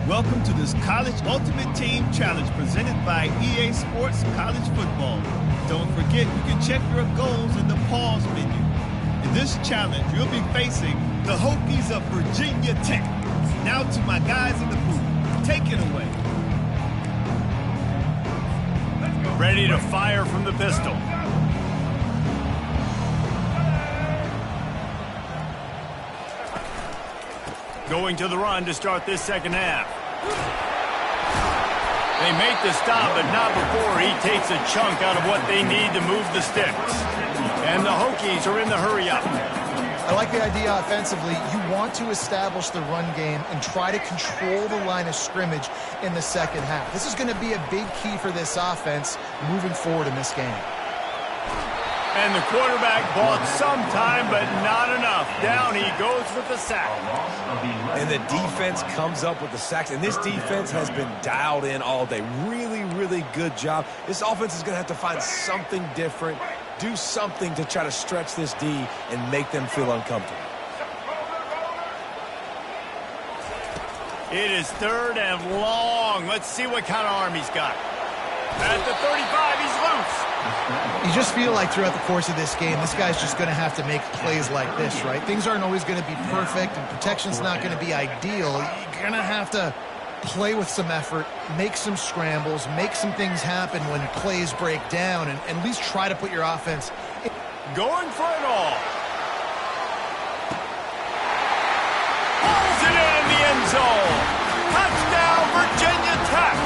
Welcome to this College Ultimate Team Challenge presented by EA Sports College Football. Don't forget, you can check your goals in the pause menu. In this challenge, you'll be facing the Hokies of Virginia Tech. Now to my guys in the booth. Take it away. Ready to fire from the pistol. Going to the run to start this second half. They make the stop, but not before he takes a chunk out of what they need to move the sticks. And the Hokies are in the hurry-up. I like the idea offensively. You want to establish the run game and try to control the line of scrimmage in the second half. This is going to be a big key for this offense moving forward in this game. And the quarterback bought some time, but not enough. Down he goes with the sack. And the defense comes up with the sacks. And this defense has been dialed in all day. Really, really good job. This offense is going to have to find something different, do something to try to stretch this D and make them feel uncomfortable. It is third and long. Let's see what kind of arm he's got. At the 35, he's loose. You just feel like throughout the course of this game, this guy's just going to have to make plays like this, right? Things aren't always going to be perfect, and protection's not going to be ideal. You're going to have to play with some effort, make some scrambles, make some things happen when plays break down, and at least try to put your offense in. Going for it all. Pulls it in the end zone. Touchdown, Virginia Tech.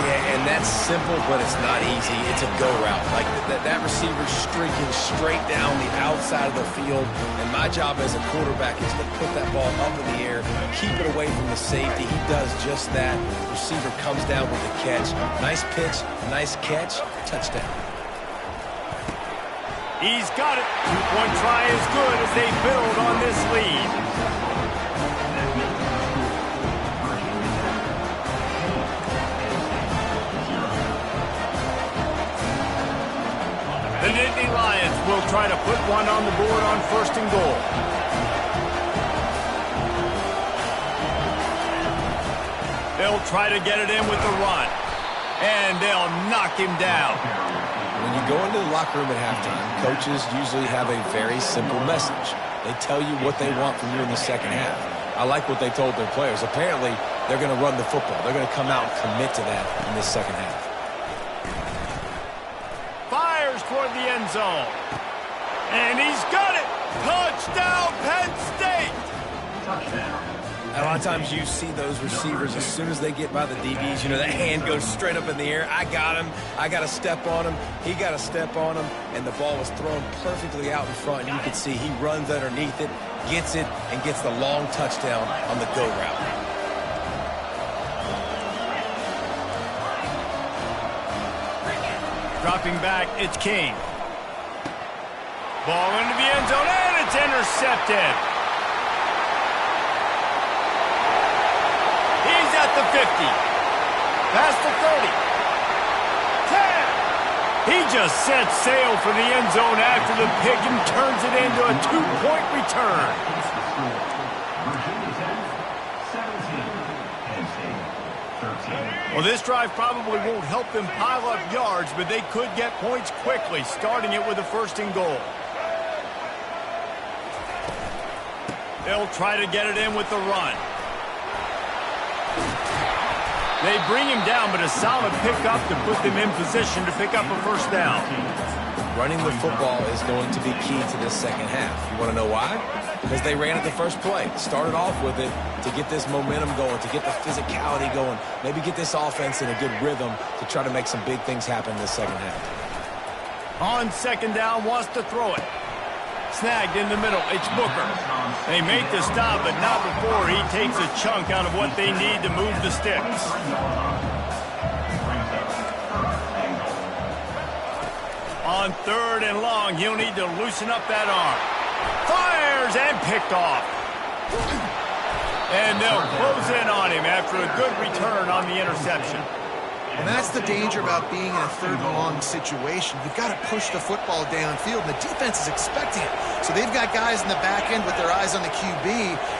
Yeah, and that's simple, but it's not easy. It's a go route. Like that receiver's streaking straight down the outside of the field, and my job as a quarterback is to put that ball up in the air, keep it away from the safety. He does just that. Receiver comes down with the catch. Nice pitch, nice catch, touchdown. He's got it. Two-point try is good as they build on this lead. The Nittany Lions will try to put one on the board on first and goal. They'll try to get it in with the run. And they'll knock him down. When you go into the locker room at halftime, coaches usually have a very simple message. They tell you what they want from you in the second half. I like what they told their players. Apparently, they're going to run the football. They're going to come out and commit to that in this second half. Fires toward the end zone. And he's got it. Touchdown, Penn State. Touchdown. A lot of times you see those receivers, as soon as they get by the DBs, you know, that hand goes straight up in the air. I got him. I got to step on him. He got to step on him. And the ball was thrown perfectly out in front. And you can see he runs underneath it, gets it, and gets the long touchdown on the go route. Dropping back, it's King. Ball into the end zone, and it's intercepted. He's at the 50. Past the 30. 10. He just sets sail for the end zone after the pick and turns it into a two-point return. Well, this drive probably won't help them pile up yards, but they could get points quickly, starting it with a first and goal. They'll try to get it in with the run. They bring him down, but a solid pickup to put them in position to pick up a first down. Running the football is going to be key to this second half. You want to know why? Because they ran it the first play. Started off with it to get this momentum going, to get the physicality going, maybe get this offense in a good rhythm to try to make some big things happen in this second half. On second down, wants to throw it. Snagged in the middle, it's Booker. They make the stop, but not before he takes a chunk out of what they need to move the sticks. On third and long, he'll need to loosen up that arm. Fires and picked off. And they'll close in on him after a good return on the interception. And that's the danger about being in a third and long situation. You've got to push the football downfield, and the defense is expecting it. So they've got guys in the back end with their eyes on the QB.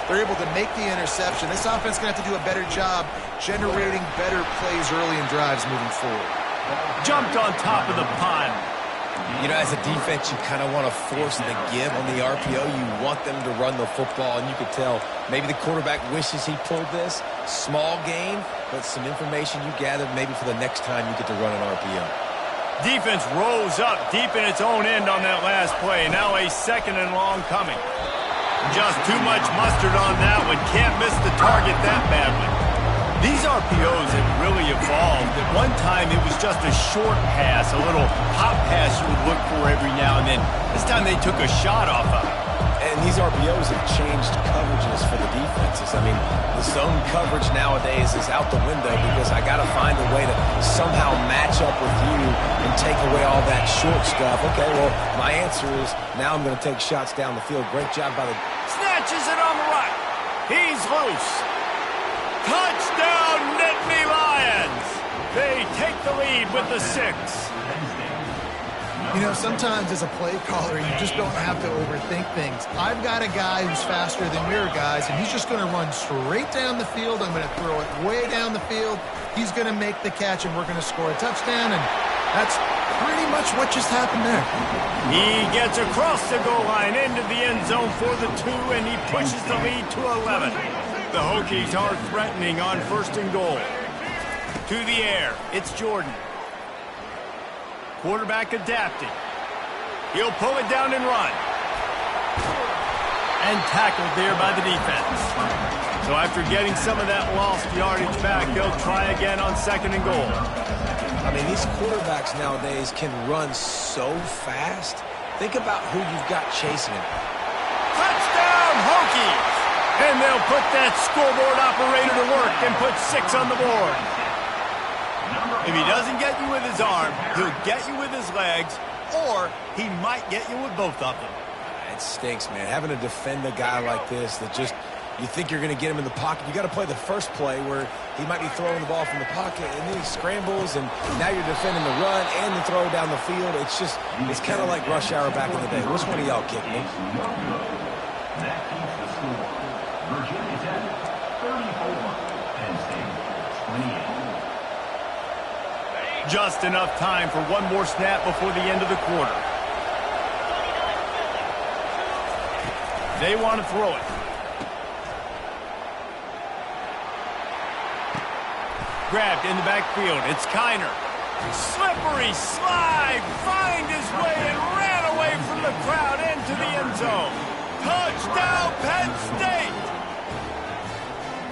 They're able to make the interception. This offense is going to have to do a better job generating better plays early in drives moving forward. Jumped on top of the pond. You know, as a defense, you kind of want to force the give on the RPO. You want them to run the football, and you could tell maybe the quarterback wishes he pulled this. Small gain, but some information you gathered maybe for the next time you get to run an RPO. Defense rose up deep in its own end on that last play. Now a 2nd and long coming. Just too much mustard on that one. Can't miss the target that badly. These RPOs have really evolved. At one time, it was just a short pass, a little hop pass you would look for every now and then. This time they took a shot off of it. And these RPOs have changed coverages for the defenses. I mean, the zone coverage nowadays is out the window because I got to find a way to somehow match up with you and take away all that short stuff. Okay, well, my answer is now I'm going to take shots down the field. Great job by the... Snatches it on the right. He's loose. Touchdown, Nittany Lions! They take the lead with the 6. You know, sometimes as a play caller, you just don't have to overthink things. I've got a guy who's faster than your guys, and he's just going to run straight down the field. I'm going to throw it way down the field. He's going to make the catch, and we're going to score a touchdown, and that's pretty much what just happened there. He gets across the goal line into the end zone for the 2, and he pushes the lead to 11. The Hokies are threatening on 1st and goal. To the air, it's Jordan. Quarterback adapting. He'll pull it down and run. And tackled there by the defense. So after getting some of that lost yardage back, they'll try again on 2nd and goal. I mean, these quarterbacks nowadays can run so fast. Think about who you've got chasing him. Touchdown, Hokies! And they'll put that scoreboard operator to work and put 6 on the board. If he doesn't get you with his arm, he'll get you with his legs, or he might get you with both of them. It stinks, man. Having to defend a guy like this that just, you think you're going to get him in the pocket. You got to play the first play where he might be throwing the ball from the pocket, and then he scrambles, and now you're defending the run and the throw down the field. It's just, it's kind of like rush hour back in the day. Which one of y'all kicked me? Virginia Tech, 34, Penn State, 28. Just enough time for one more snap before the end of the quarter. They want to throw it. Grabbed in the backfield. It's Kiner. Slippery slide. Find his way and ran away from the crowd into the end zone. Touchdown, Penn State!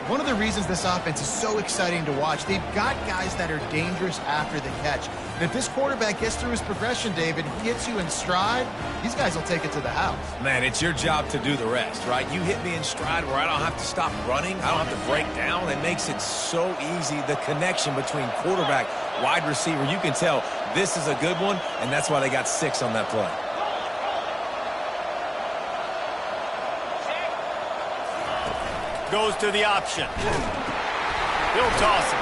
One of the reasons this offense is so exciting to watch, they've got guys that are dangerous after the catch. And if this quarterback gets through his progression, David, hits you in stride, these guys will take it to the house. Man, it's your job to do the rest, right? You hit me in stride where I don't have to stop running. I don't have to break down. It makes it so easy. The connection between quarterback, wide receiver, you can tell this is a good one, and that's why they got 6 on that play. Goes to the option. He'll toss it.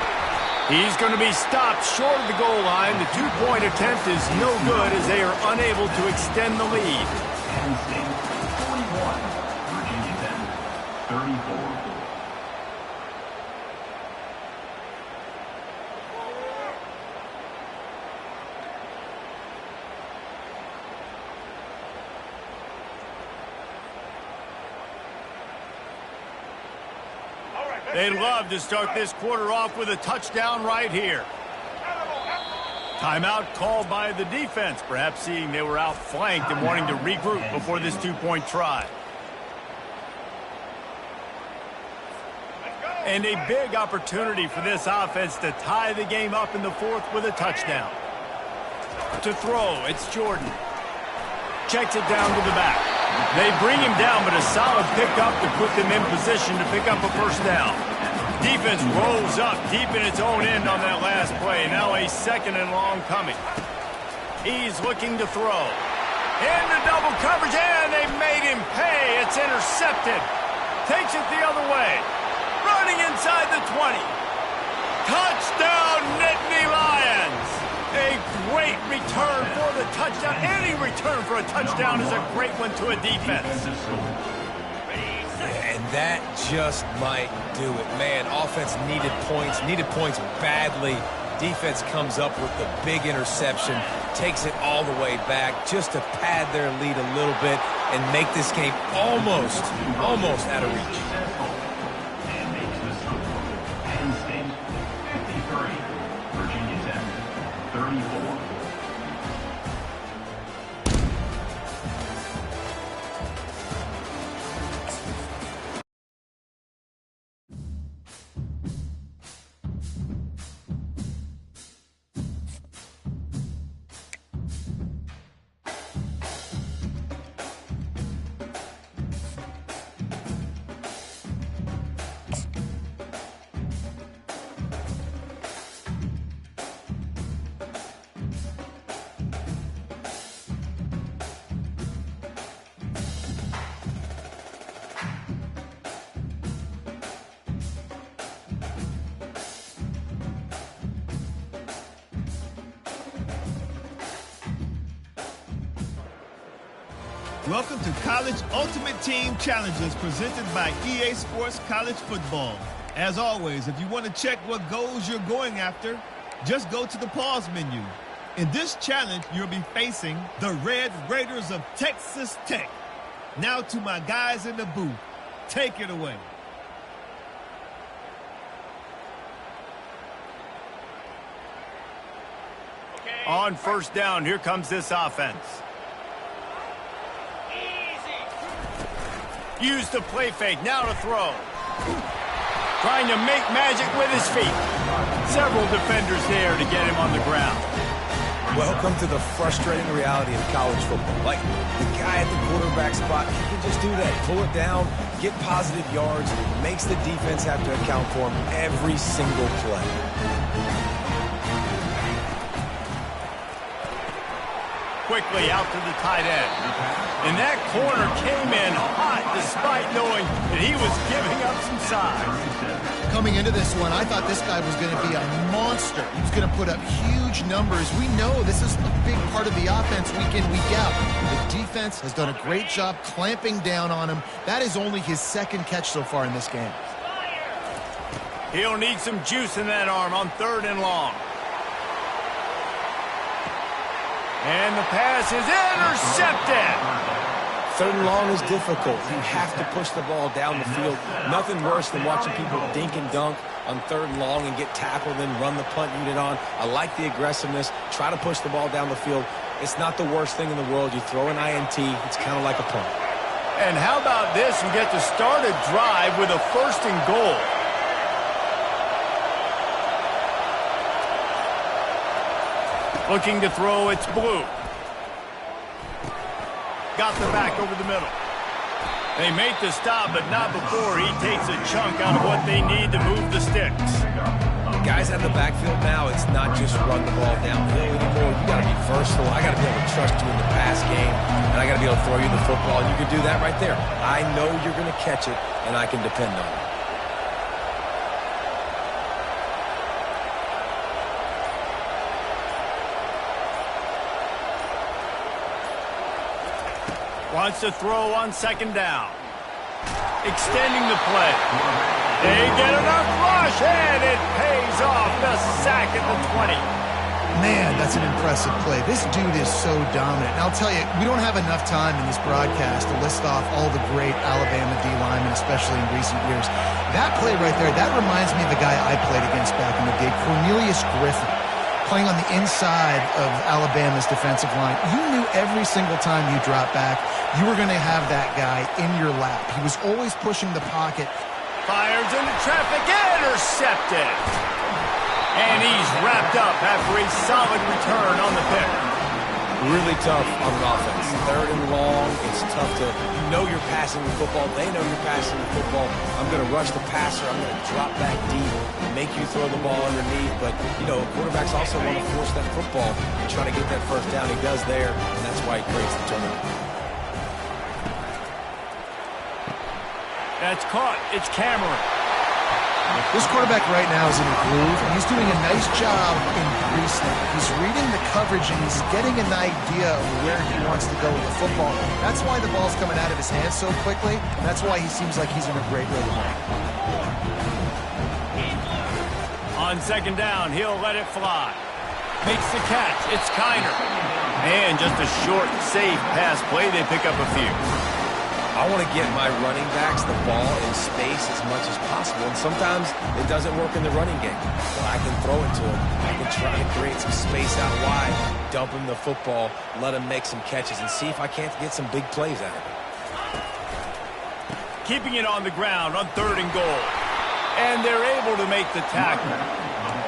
He's going to be stopped short of the goal line. The 2-point attempt is no good as they are unable to extend the lead. Penn State, 41, Virginia Tech, 34. They'd love to start this quarter off with a touchdown right here. Timeout called by the defense, perhaps seeing they were outflanked and wanting to regroup before this 2-point try. And a big opportunity for this offense to tie the game up in the 4th with a touchdown. To throw, it's Jordan. Checks it down to the back. They bring him down, but a solid pickup to put them in position to pick up a 1st down. Defense rolls up deep in its own end on that last play. Now a 2nd and long coming. He's looking to throw. Into double coverage, and they made him pay. It's intercepted. Takes it the other way. Running inside the 20. Touchdown, Nittany Lions! A great return for the touchdown. Any return for a touchdown is a great one to a defense. And that just might do it. Man, offense needed points badly. Defense comes up with the big interception, takes it all the way back just to pad their lead a little bit and make this game almost out of reach. And makes the Super Bowl. Penn State 53, Virginia Tech 34. Welcome to College Ultimate Team Challenges presented by EA Sports College Football. As always, if you want to check what goals you're going after, just go to the pause menu. In this challenge, you'll be facing the Red Raiders of Texas Tech. Now to my guys in the booth. Take it away. On first down, here comes this offense. Use the play fake, now to throw. Trying to make magic with his feet. Several defenders there to get him on the ground. Welcome to the frustrating reality of college football. Like, the guy at the quarterback spot, he can just do that. Pull it down, get positive yards, makes the defense have to account for him every single play. Quickly out to the tight end. And that corner came in hot despite knowing that he was giving up some size. Coming into this one, I thought this guy was going to be a monster. He was going to put up huge numbers. We know this is a big part of the offense week in, week out. The defense has done a great job clamping down on him. That is only his second catch so far in this game. He'll need some juice in that arm on 3rd and long. And the pass is intercepted. 3rd and long is difficult. You have to push the ball down the field. Nothing worse than watching people dink and dunk on 3rd and long and get tackled and run the punt unit on. I like the aggressiveness. Try to push the ball down the field. It's not the worst thing in the world. You throw an INT. It's kind of like a punt. And how about this? You get to start a drive with a 1st and goal. Looking to throw, it's Blue. Got the back over the middle. They make the stop, but not before he takes a chunk out of what they need to move the sticks. Guys out of the backfield now, it's not just run the ball downhill anymore. You got to be versatile. I got to be able to trust you in the pass game, and I got to be able to throw you the football. You can do that right there. I know you're going to catch it, and I can depend on it. Wants to throw on 2nd down. Extending the play. They get enough rush, and it pays off. The sack at the 20. Man, that's an impressive play. This dude is so dominant. And I'll tell you, we don't have enough time in this broadcast to list off all the great Alabama D linemen, especially in recent years. That play right there, that reminds me of the guy I played against back in the day, Cornelius Griffin, playing on the inside of Alabama's defensive line. You knew every single time you dropped back, you were going to have that guy in your lap. He was always pushing the pocket. Fires into traffic, intercepted. And he's wrapped up after a solid return on the pick. Really tough on an offense. 3rd and long, it's tough to, you know you're passing the football. They know you're passing the football. I'm going to rush the passer. I'm going to drop back deep and make you throw the ball underneath. But, you know, quarterbacks also want to force that football and try to get that 1st down. He does there, and that's why he creates the turnover. That's caught. It's Cameron. This quarterback right now is in a groove, and he's doing a nice job in pre-snap. He's reading the coverage, and he's getting an idea of where he wants to go with the football. That's why the ball's coming out of his hands so quickly, and that's why he seems like he's in a great rhythm. On second down, he'll let it fly. Makes the catch. It's Kiner. And just a short, safe pass play. They pick up a few. I want to get my running backs the ball in space as much as possible, and sometimes it doesn't work in the running game. So I can throw it to him. I can try to create some space out wide, dump him the football, let him make some catches, and see if I can't get some big plays out of it. Keeping it on the ground on 3rd and goal. And they're able to make the tackle.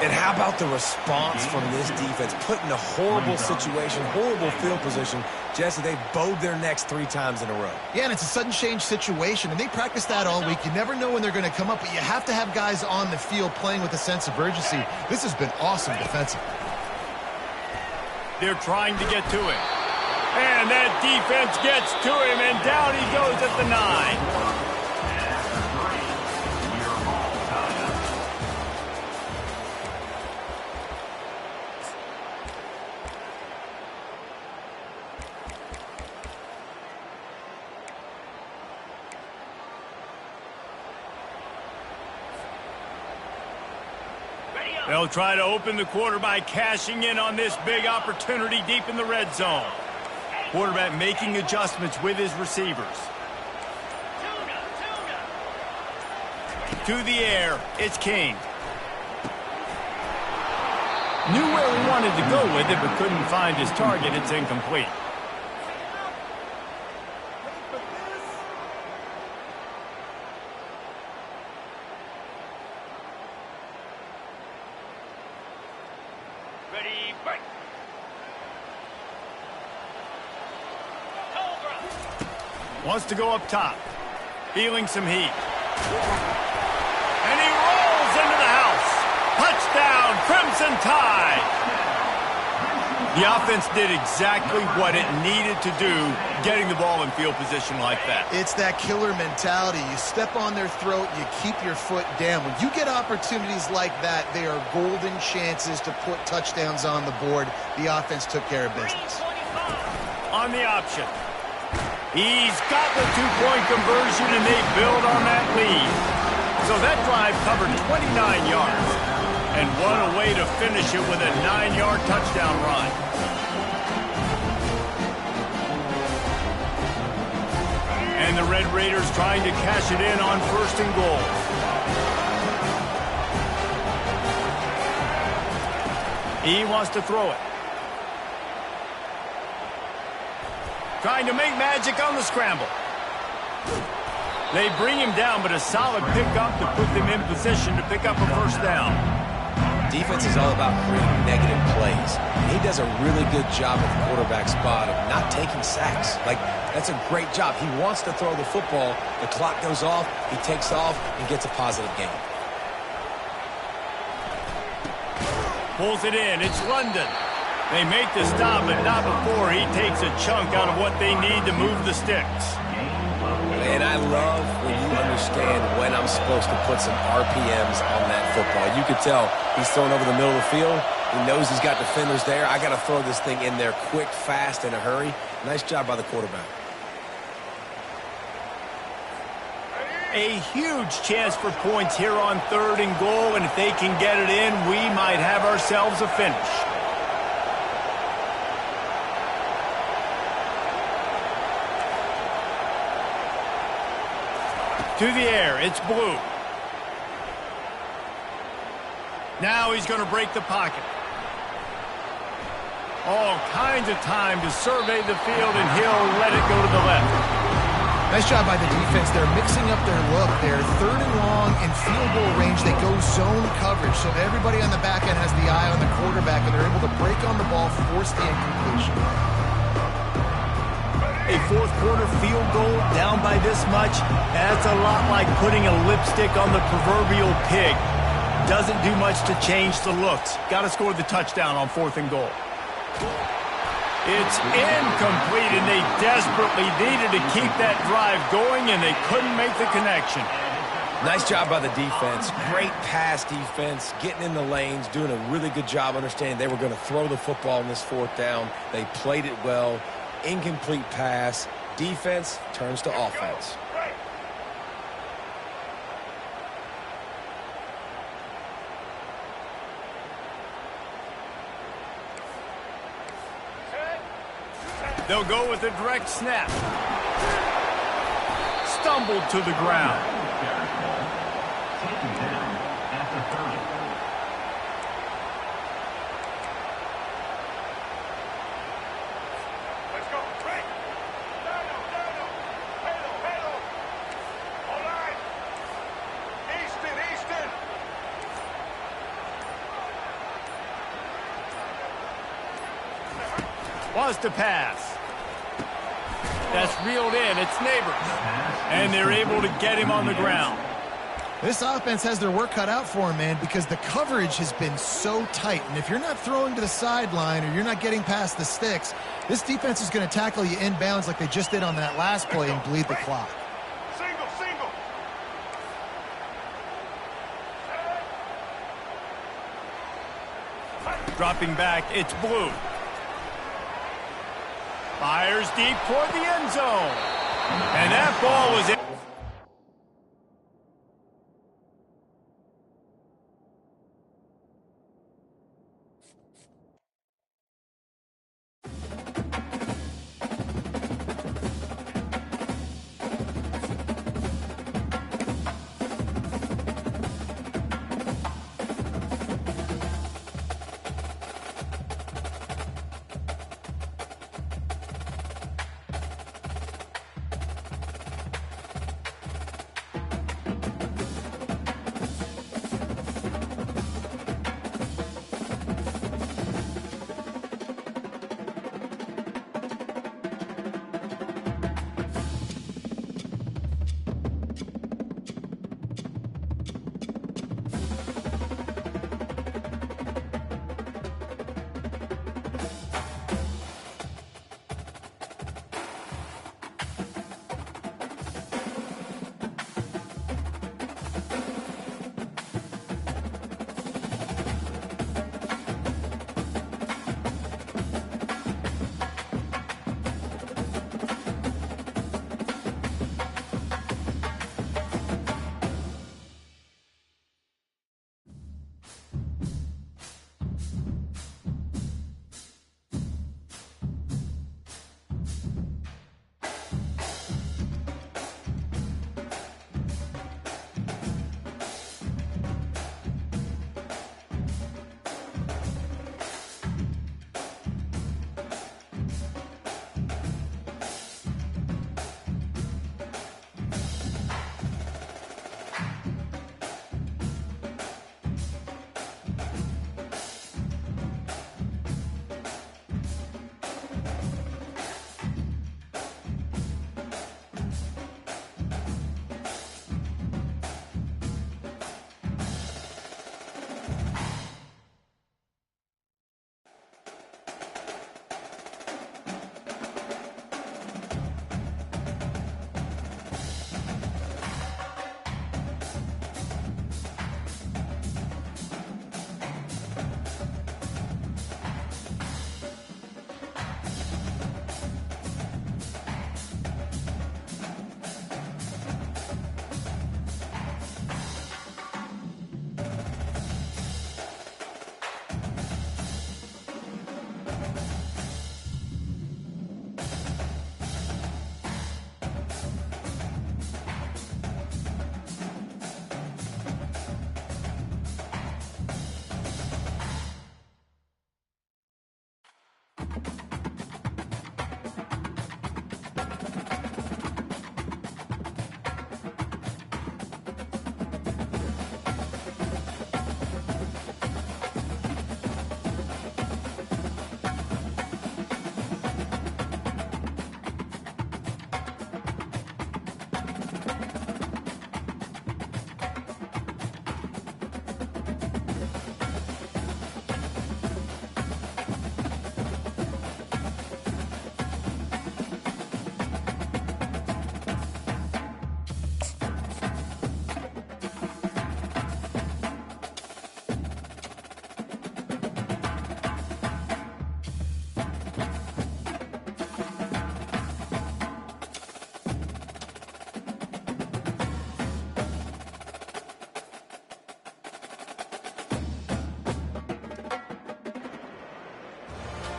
And how about the response from this defense? Put in a horrible situation, horrible field position. Jesse, they bowed their necks 3 times in a row. Yeah, and it's a sudden change situation, and they practice that all week. You never know when they're going to come up, but you have to have guys on the field playing with a sense of urgency. This has been awesome defensively. They're trying to get to him. And that defense gets to him, and down he goes at the 9. They'll try to open the quarter by cashing in on this big opportunity deep in the red zone. Quarterback making adjustments with his receivers. To the air, it's King. Knew where he wanted to go with it, but couldn't find his target. It's incomplete. Wants to go up top. Feeling some heat. And he rolls into the house. Touchdown, Crimson Tide. The offense did exactly what it needed to do, getting the ball in field position like that. It's that killer mentality. You step on their throat, you keep your foot down. When you get opportunities like that, they are golden chances to put touchdowns on the board. The offense took care of business. On the option. He's got the 2-point conversion, and they build on that lead. So that drive covered 29 yards. And what a way to finish it with a 9-yard touchdown run. And the Red Raiders trying to cash it in on 1st and goal. He wants to throw it. Trying to make magic on the scramble. They bring him down, but a solid pickup to put them in position to pick up a 1st down. Defense is all about creating negative plays. He does a really good job at the quarterback spot of not taking sacks. That's a great job. He wants to throw the football. The clock goes off. He takes off and gets a positive gain. Pulls it in. It's London. They make the stop, but not before he takes a chunk out of what they need to move the sticks. And I love when you understand when I'm supposed to put some RPMs on that football. You could tell he's throwing over the middle of the field. He knows he's got defenders there. I got to throw this thing in there quick, fast, in a hurry. Nice job by the quarterback. A huge chance for points here on 3rd and goal, and if they can get it in, we might have ourselves a finish. To the air, it's Blue. Now he's going to break the pocket. All kinds of time to survey the field, and he'll let it go to the left. Nice job by the defense. They're mixing up their look. They're 3rd and long in field goal range. They go zone coverage, so everybody on the back end has the eye on the quarterback, and they're able to break on the ball, force the incompletion. A 4th quarter field goal down by this much, that's a lot like putting a lipstick on the proverbial pig. Doesn't do much to change the looks. Got to score the touchdown on 4th and goal. It's incomplete, and they desperately needed to keep that drive going, and they couldn't make the connection. Nice job by the defense. Great pass defense, getting in the lanes, doing a really good job understanding they were going to throw the football in this fourth down. They played it well. Incomplete pass. Defense turns to offense. They'll go with a direct snap. Stumbled to the ground. Taken down at the 30. Let's go. Break. Halo. All right. Easton. Wants to pass. That's reeled in. It's Neighbors. And they're able to get him on the ground. This offense has their work cut out for them, man, because the coverage has been so tight. And if you're not throwing to the sideline or you're not getting past the sticks, this defense is going to tackle you inbounds like they just did on that last play and bleed the clock. Single. Dropping back, it's Blue. Fires deep toward the end zone. And that ball was in.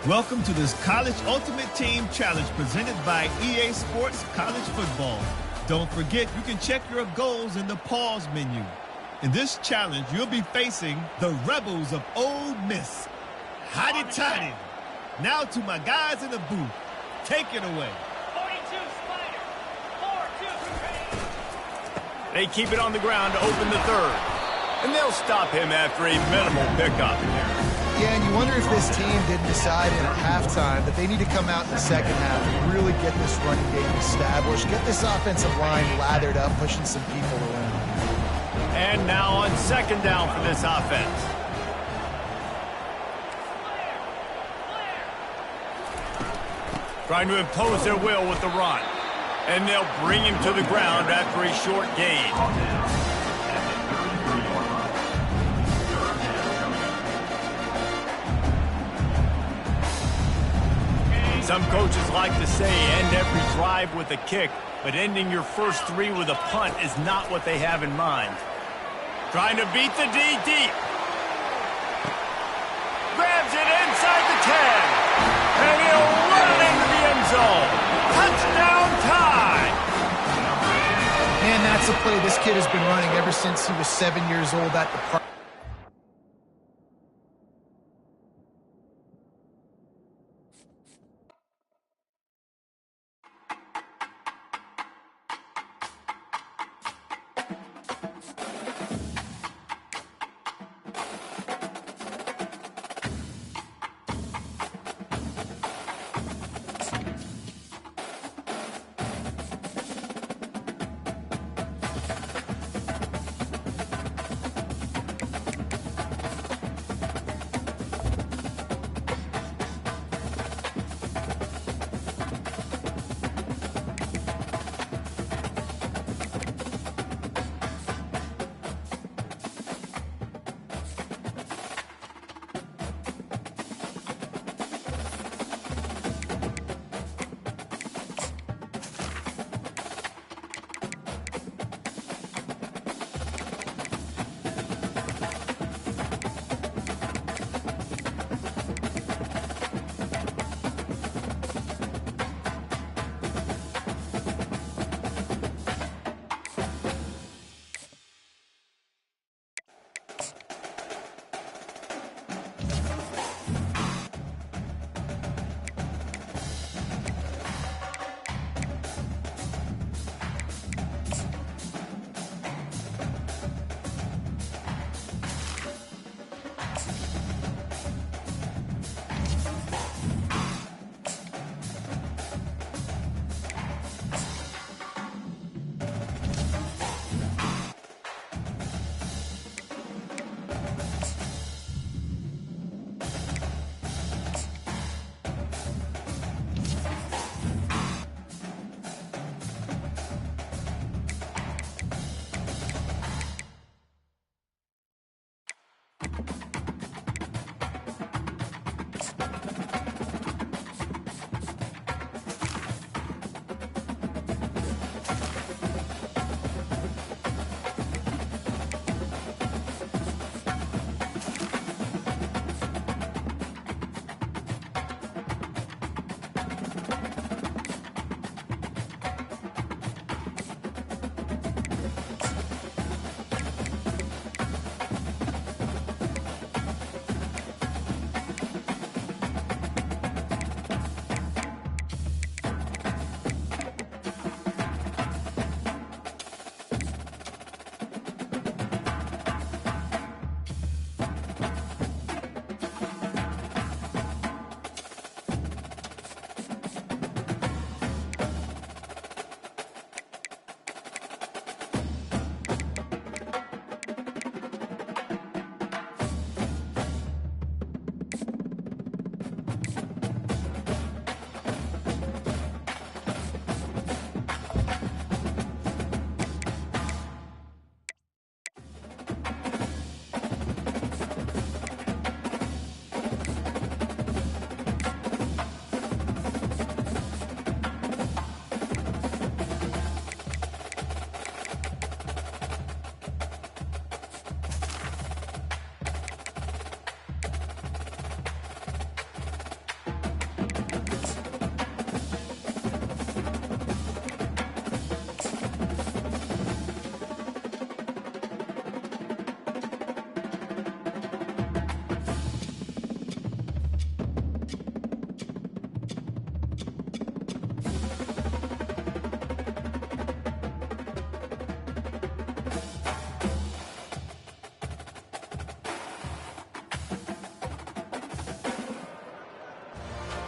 Welcome to this College Ultimate Team Challenge presented by EA Sports College Football. Don't forget, you can check your goals in the pause menu. In this challenge, you'll be facing the Rebels of Ole Miss. Hotty toddy. Now to my guys in the booth. Take it away. 42, Spider. 4-2, They keep it on the ground to open the third. And they'll stop him after a minimal pickup. Yeah, and you wonder if this team didn't decide at halftime that they need to come out in the second half and really get this running game established, get this offensive line lathered up, pushing some people around. And now on second down for this offense. Trying to impose their will with the run. And they'll bring him to the ground after a short gain. Some coaches like to say end every drive with a kick, but ending your first three with a punt is not what they have in mind. Trying to beat the D deep. Grabs it inside the 10. And he'll run it into the end zone. Touchdown time! Man, that's a play this kid has been running ever since he was 7 years old at the park.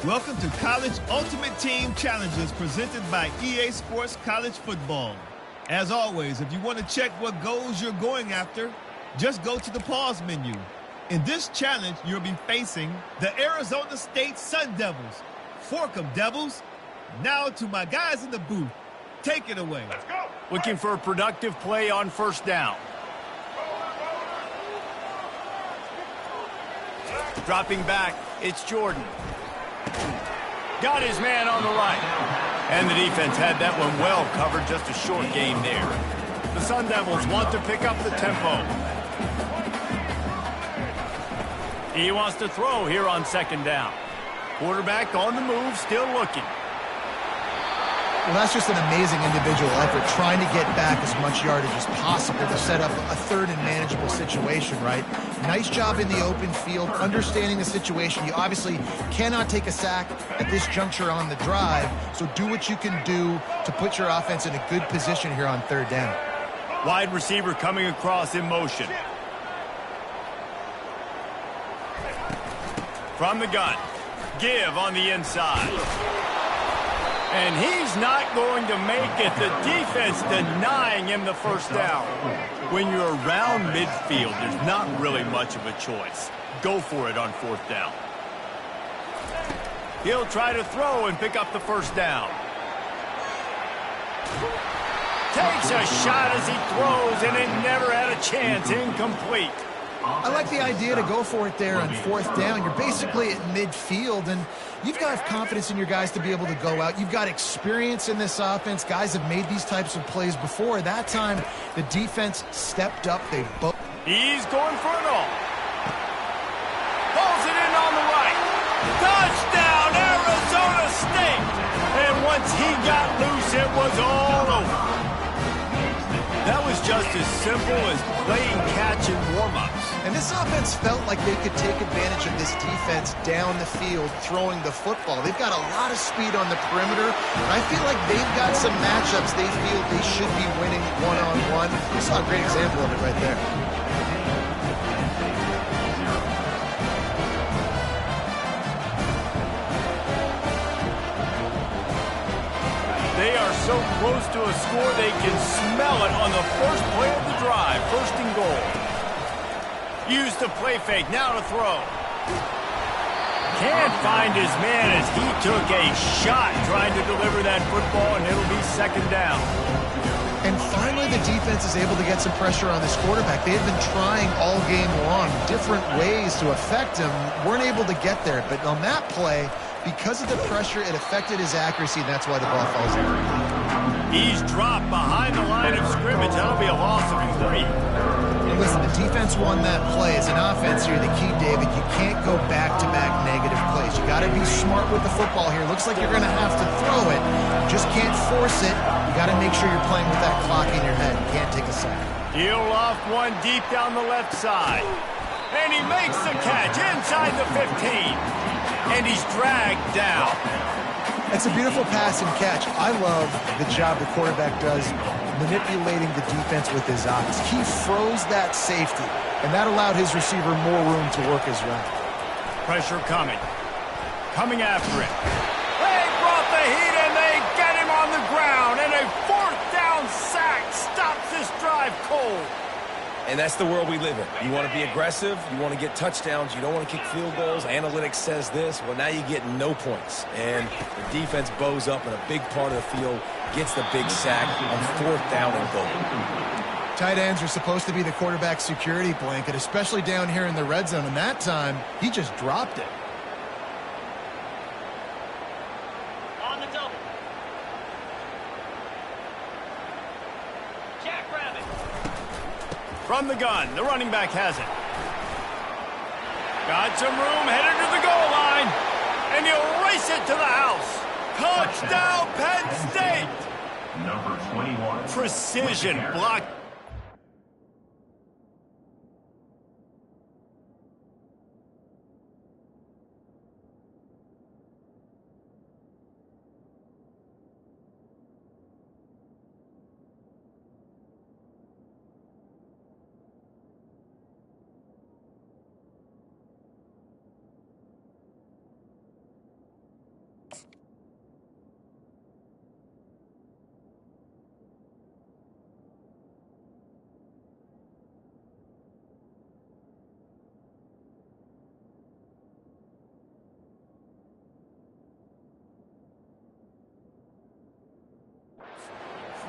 Welcome to College Ultimate Team Challenges presented by EA Sports College Football. As always, if you want to check what goals you're going after, just go to the pause menu. In this challenge, you'll be facing the Arizona State Sun Devils. Fork 'em, Devils. Now to my guys in the booth. Take it away. Let's go. Looking for a productive play on first down. Dropping back, it's Jordan. Got his man on the right. And the defense had that one well covered, just a short gain there. The Sun Devils want to pick up the tempo. He wants to throw here on second down. Quarterback on the move, still looking. Well, that's just an amazing individual effort, trying to get back as much yardage as possible to set up a third and manageable situation, right? Nice job in the open field, understanding the situation. You obviously cannot take a sack at this juncture on the drive, so do what you can do to put your offense in a good position here on third down. Wide receiver coming across in motion. From the gun, give on the inside. And he's not going to make it. The defense denying him the first down. When you're around midfield, there's not really much of a choice. Go for it on fourth down. He'll try to throw and pick up the first down. Takes a shot as he throws, and it never had a chance. Incomplete. I like the idea to go for it there on fourth down. You're basically at midfield, and you've got confidence in your guys to be able to go out. You've got experience in this offense. Guys have made these types of plays before. That time, the defense stepped up. They both. He's going for it all. Pulls it in on the right. Touchdown, Arizona State. And once he got loose, it was all over. That was just as simple as playing catch and warm-ups. And this offense felt like they could take advantage of this defense down the field throwing the football. They've got a lot of speed on the perimeter. I feel like they've got some matchups they feel they should be winning one-on-one. We saw a great example of it right there. They are so close to a score they can smell it on the first play of the drive. First and goal. Used the play fake, now to throw. Can't find his man as he took a shot trying to deliver that football, and it'll be second down. And finally, the defense is able to get some pressure on this quarterback. They had been trying all game long different ways to affect him. Weren't able to get there, but on that play, because of the pressure, it affected his accuracy, and that's why the ball falls in. He's dropped behind the line of scrimmage. That'll be a loss of 3. And listen, the defense won that play. As an offense here, the key, David, you can't go back-to-back negative plays. You got to be smart with the football here. Looks like you're going to have to throw it. You just can't force it. You got to make sure you're playing with that clock in your head. You can't take a sack. He'll off one deep down the left side. And he makes the catch inside the 15. And he's dragged down. It's a beautiful pass and catch. I love the job the quarterback does manipulating the defense with his eyes. He froze that safety, and that allowed his receiver more room to work his route. Pressure coming. Coming after it. They brought the heat, and they get him on the ground. And a fourth down sack stops this drive cold. And that's the world we live in. You want to be aggressive. You want to get touchdowns. You don't want to kick field goals. Analytics says this. Well, now you get no points. And the defense bows up in a big part of the field, gets the big sack on fourth down and goal. Tight ends are supposed to be the quarterback's security blanket, especially down here in the red zone. And that time, he just dropped it. On the double. Jackrabbit. From the gun, the running back has it. Got some room, headed to the goal line. And he'll race it to the house. Touchdown, Penn State. Number 21. Precision block.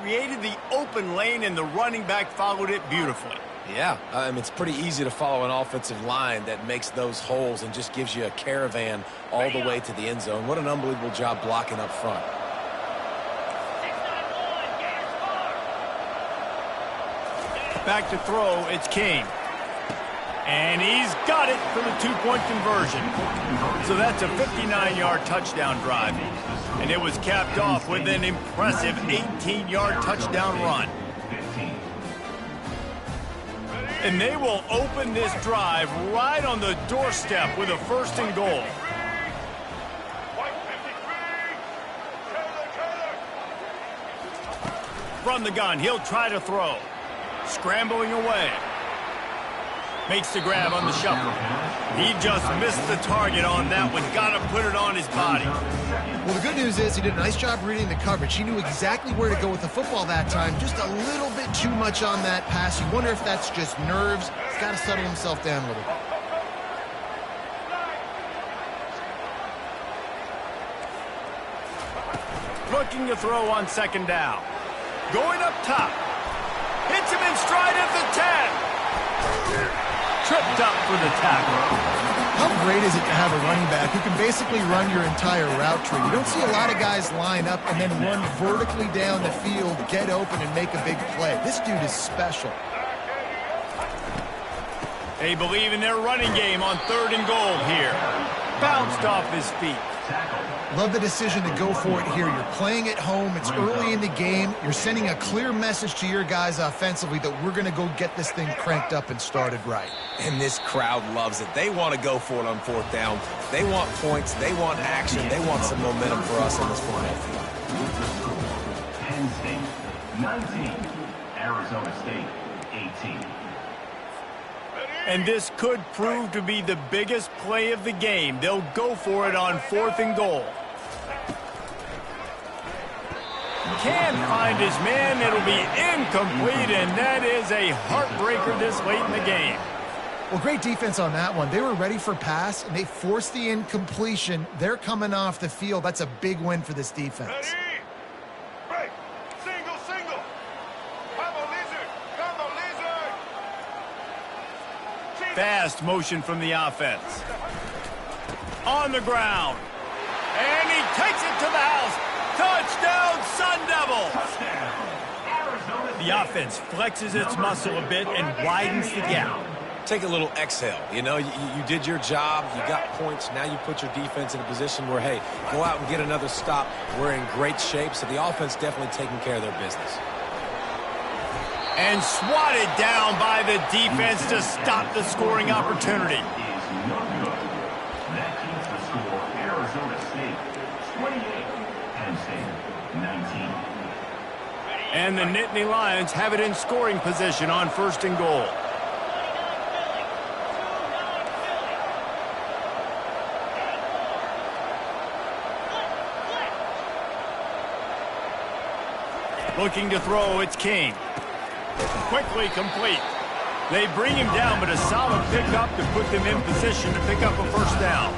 created the open lane, and the running back followed it beautifully. Yeah, it's pretty easy to follow an offensive line that makes those holes and just gives you a caravan all the way to the end zone. What an unbelievable job blocking up front. Back to throw, it's King. And he's got it for the two-point conversion. So that's a 59-yard touchdown drive. And it was capped off with an impressive 18-yard touchdown run. And they will open this drive right on the doorstep with a 1st and goal. From the gun, he'll try to throw. Scrambling away. Makes the grab on the shuffle. He just missed the target on that one. Got to put it on his body. Well, the good news is he did a nice job reading the coverage. He knew exactly where to go with the football that time. Just a little bit too much on that pass. You wonder if that's just nerves. He's got to settle himself down a little bit. Looking to throw on 2nd down. Going up top. Hits him in stride at the 10. Tripped up for the tackle. How great is it to have a running back who can basically run your entire route tree? You don't see a lot of guys line up and then run vertically down the field, get open, and make a big play. This dude is special. They believe in their running game on 3rd and goal here. Bounced off his feet. Love the decision to go for it here. You're playing at home. It's early in the game. You're sending a clear message to your guys offensively that we're going to go get this thing cranked up and started right. And this crowd loves it. They want to go for it on 4th down. They want points. They want action. They want some momentum for us on this football field. Penn State, 19. Arizona State, 18. And this could prove to be the biggest play of the game. They'll go for it on 4th and goal. Can't find his man. It'll be incomplete, and that is a heartbreaker this late in the game. Well, great defense on that one. They were ready for pass, and they forced the incompletion. They're coming off the field. That's a big win for this defense. Ready? Break. Single, single. Combo lizard. Combo lizard. Fast motion from the offense. On the ground. And he takes it to the house. Touchdown, Sun Devils! The offense flexes its muscle a bit and widens the gap. Take a little exhale. You know, you did your job. You got points. Now you put your defense in a position where, hey, go out and get another stop. We're in great shape, so the offense definitely taking care of their business. And swatted down by the defense to stop the scoring opportunity. That keeps the score Arizona State 28, Penn State 19. And the Nittany Lions have it in scoring position on 1st and goal. Looking to throw, it's King. Quickly complete. They bring him down, but a solid pickup to put them in position to pick up a 1st down.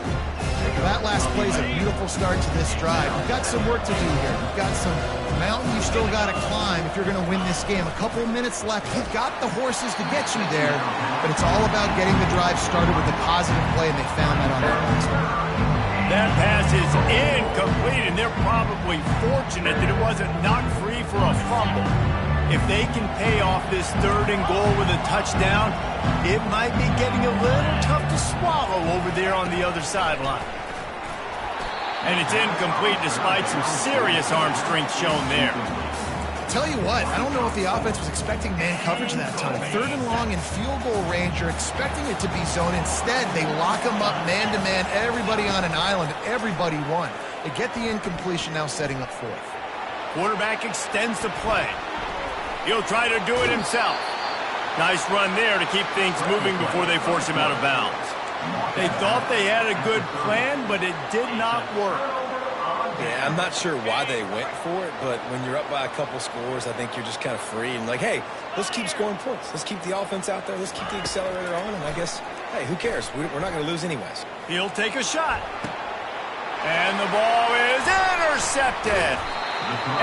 That last play is a beautiful start to this drive. You've got some work to do here. You've got some mountain you've still got to climb if you're going to win this game. A couple of minutes left. You've got the horses to get you there, but it's all about getting the drive started with a positive play, and they found that on offense. That pass is incomplete, and they're probably fortunate that it wasn't knocked free for a fumble. If they can pay off this 3rd and goal with a touchdown, it might be getting a little tough to swallow over there on the other sideline. And it's incomplete despite some serious arm strength shown there. Tell you what, I don't know if the offense was expecting man coverage that time. 3rd and long in field goal range, you're expecting it to be zone. Instead, they lock them up man-to-man, everybody on an island, and everybody won. They get the incompletion, now setting up 4th. Quarterback extends the play. He'll try to do it himself. Nice run there to keep things moving before they force him out of bounds. They thought they had a good plan, but it did not work. Yeah, I'm not sure why they went for it, but when you're up by a couple scores, I think you're just kind of free and like, hey, let's keep scoring points. Let's keep the offense out there. Let's keep the accelerator on, and I guess, hey, who cares? We're not going to lose anyways. He'll take a shot. And the ball is intercepted.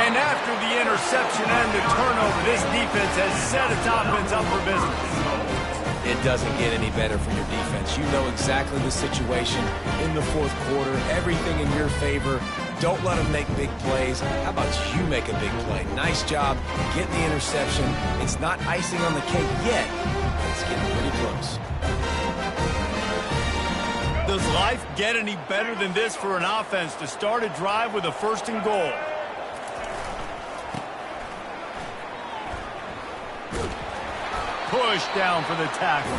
And after the interception and the turnover, this defense has set its offense up for business. It doesn't get any better for your defense. You know exactly the situation in the fourth quarter, everything in your favor. Don't let them make big plays. How about you make a big play? Nice job getting the interception. It's not icing on the cake yet. It's getting pretty close. Does life get any better than this for an offense to start a drive with a 1st and goal? Push down for the tackle.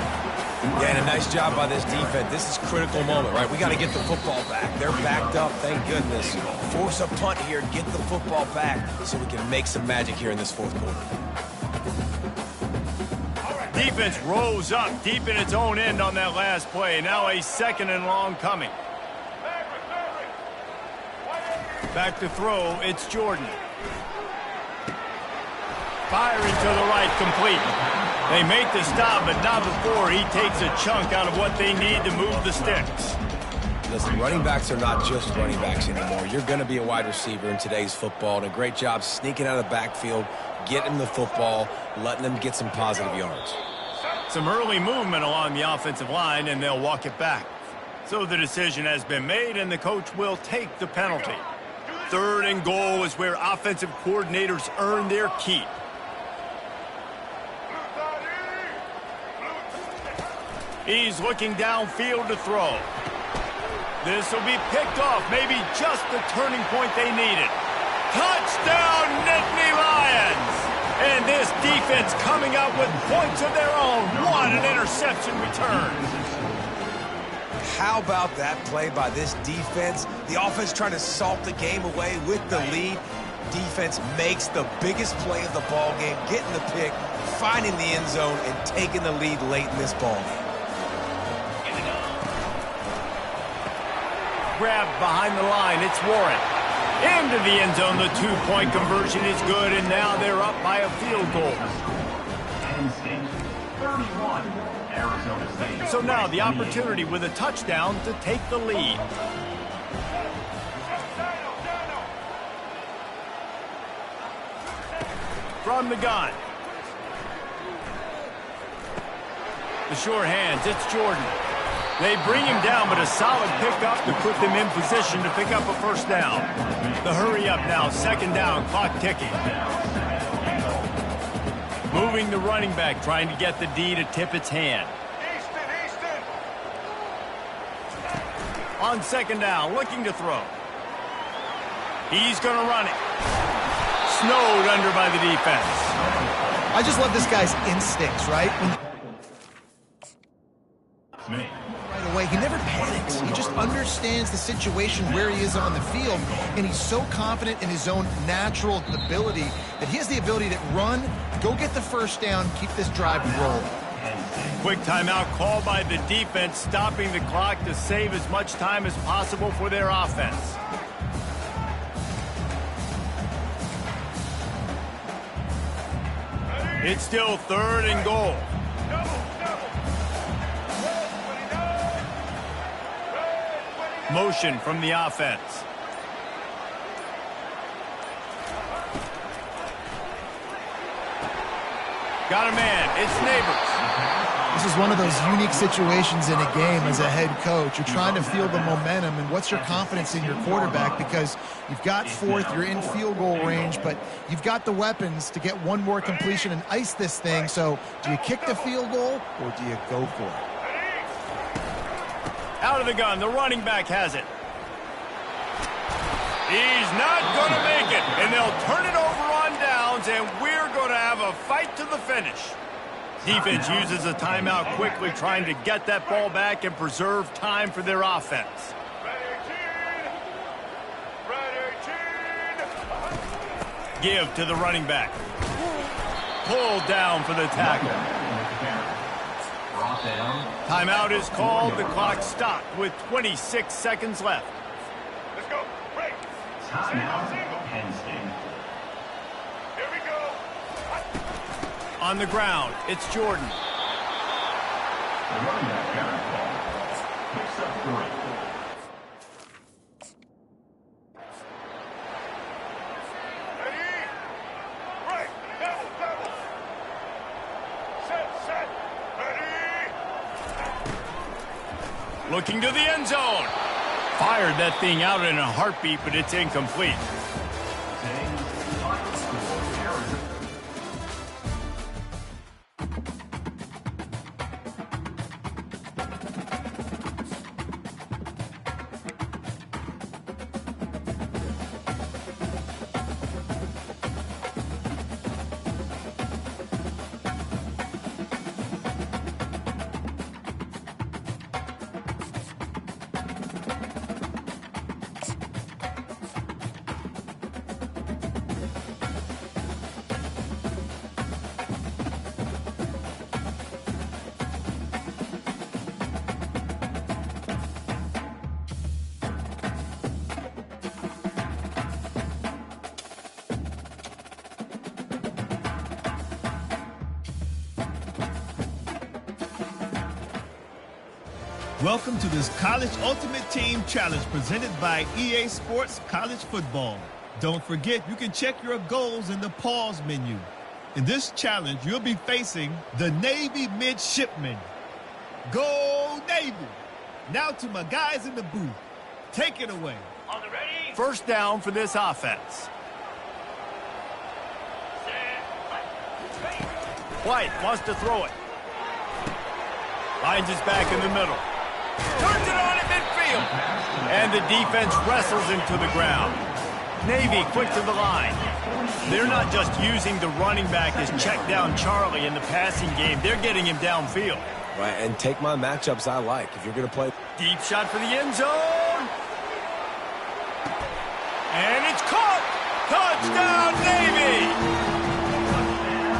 Yeah, and a nice job by this defense. This is a critical moment, right? We got to get the football back. They're backed up, thank goodness. Force a punt here, get the football back so we can make some magic here in this fourth quarter. Defense rose up deep in its own end on that last play. Now a 2nd and long coming. Back to throw, it's Jordan. Firing to the right, complete. They make the stop, but not before he takes a chunk out of what they need to move the sticks. Listen, running backs are not just running backs anymore. You're going to be a wide receiver in today's football, and a great job sneaking out of the backfield, getting the football, letting them get some positive yards. Some early movement along the offensive line, and they'll walk it back. So the decision has been made, and the coach will take the penalty. 3rd and goal is where offensive coordinators earn their keep. He's looking downfield to throw. This will be picked off, maybe just the turning point they needed. Touchdown, Nittany Lions! And this defense coming up with points of their own. What an interception return. How about that play by this defense? The offense trying to salt the game away with the lead. Defense makes the biggest play of the ball game, getting the pick, finding the end zone, and taking the lead late in this ball game. Grabbed behind the line, it's Warren. Into the end zone, the 2-point conversion is good, and now they're up by a field goal. Penn State, 31, Arizona State. So now the opportunity with a touchdown to take the lead. From the gun. The sure hands, it's Jordan. They bring him down, but a solid pickup to put them in position to pick up a 1st down. The hurry up now, 2nd down, clock ticking. Moving the running back, trying to get the D to tip its hand. Easton. On 2nd down, looking to throw. He's going to run it. Snowed under by the defense. I just love this guy's instincts, right? Right away, he never panics. He just understands the situation where he is on the field, and he's so confident in his own natural ability that he has the ability to run, go get the 1st down, keep this drive rolling. Quick timeout called by the defense, stopping the clock to save as much time as possible for their offense. It's still 3rd and goal. Motion from the offense. Got a man. It's Neighbors. This is one of those unique situations in a game as a head coach. You're trying to feel the momentum, and what's your confidence in your quarterback, because you've got 4th, you're in field goal range, but you've got the weapons to get one more completion and ice this thing. So do you kick the field goal or do you go for it? Out of the gun, the running back has it. He's not going to make it, and they'll turn it over on downs, and we're going to have a fight to the finish. Defense uses a timeout quickly, trying to get that ball back and preserve time for their offense. Give to the running back. Pulled down for the tackle. Timeout is called. The clock stopped with 26 seconds left. Let's go. Break. Timeout, Penn State. Here we go. On the ground, it's Jordan. The running back carry ball. Picks up 3. Looking to the end zone. Fired that thing out in a heartbeat, but it's incomplete. Welcome to this College Ultimate Team Challenge presented by EA Sports College Football. Don't forget, you can check your goals in the pause menu. In this challenge, you'll be facing the Navy Midshipmen. Go Navy! Now to my guys in the booth. Take it away. On the ready. First down for this offense. White wants to throw it. Finds his back in the middle. Turns it on at midfield. And the defense wrestles him to the ground. Navy quick to the line. They're not just using the running back as check down Charlie in the passing game. They're getting him downfield. Right, and take my matchups I like. If you're going to play... Deep shot for the end zone. And it's caught. Touchdown, Navy.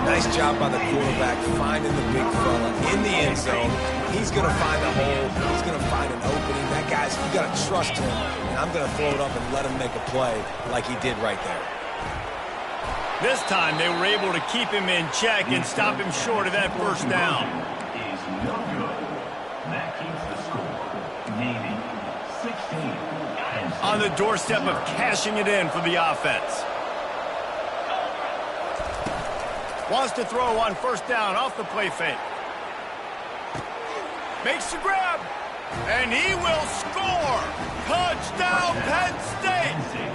Nice job by the quarterback finding the big fella in the end zone. He's going to find a hole. He's going to find an opening. That guy's, you got to trust him. And I'm going to throw it up and let him make a play like he did right there. This time they were able to keep him in check and stop him short of that first down. Is no good. That keeps the score. Navy 16. On the doorstep of cashing it in for the offense. Wants to throw on first down off the play fake. Makes the grab. And he will score. Touchdown, Penn State.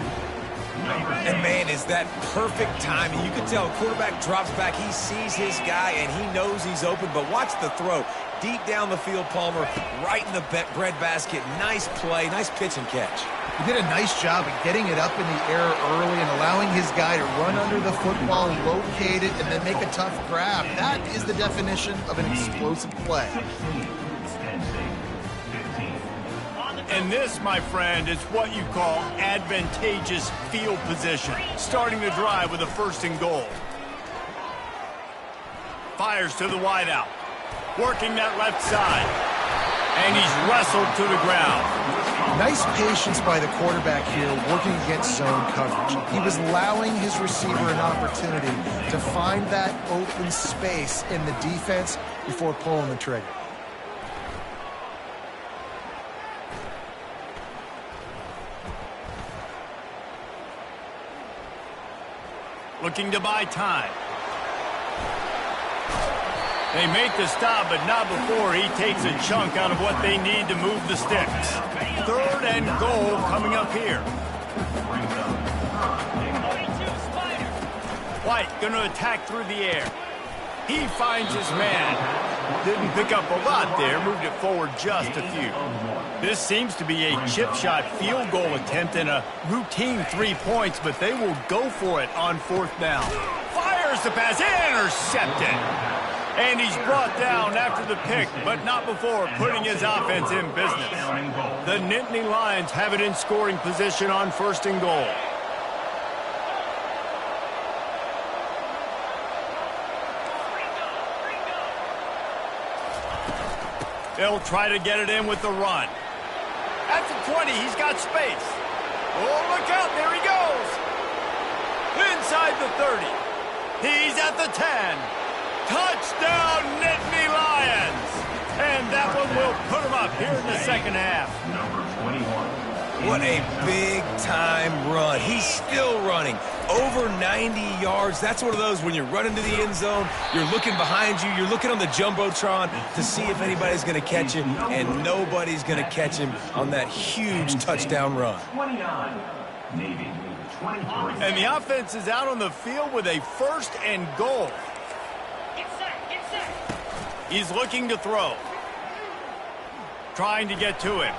And, man, is that perfect timing. You can tell a quarterback drops back. He sees his guy, and he knows he's open. But watch the throw. Deep down the field, Palmer, right in the bread basket. Nice play, nice pitch and catch. He did a nice job of getting it up in the air early and allowing his guy to run under the football, locate it, and then make a tough grab. That is the definition of an explosive play. And this, my friend, is what you call advantageous field position. Starting the drive with a first and goal. Fires to the wideout. Working that left side. And he's wrestled to the ground. Nice patience by the quarterback here working against zone coverage. He was allowing his receiver an opportunity to find that open space in the defense before pulling the trigger. Looking to buy time. They make the stop, but not before he takes a chunk out of what they need to move the sticks. Third and goal coming up here. White going to attack through the air. He finds his man. Didn't pick up a lot there, moved it forward just a few. This seems to be a chip shot field goal attempt and a routine 3 points, but they will go for it on fourth down. Fires the pass, intercepted. And he's brought down after the pick, but not before putting his offense in business. The Nittany Lions have it in scoring position on first and goal. They'll try to get it in with the run. At the 20, he's got space. Oh, look out, there he goes. Inside the 30. He's at the 10. Touchdown, Nittany Lions! And that one will put him up here in the second half. Number 21. What a big-time run. He's still running. Over 90 yards. That's one of those when you're running to the end zone, you're looking behind you, you're looking on the Jumbotron to see if anybody's going to catch him, and nobody's going to catch him on that huge touchdown run. 29. Navy, 23. And the offense is out on the field with a 1st and goal. Get set, get set. He's looking to throw. Trying to get to him.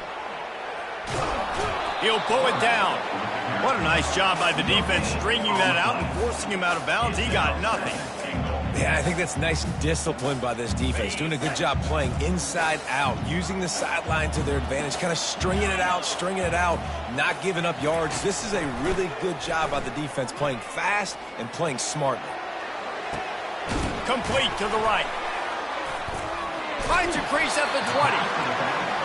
He'll pull it down. What a nice job by the defense stringing that out and forcing him out of bounds. He got nothing. Yeah, I think that's nice discipline by this defense. Doing a good job playing inside out, using the sideline to their advantage, kind of stringing it out, not giving up yards. This is a really good job by the defense, playing fast and playing smartly. Complete to the right. Finds a crease at the 20.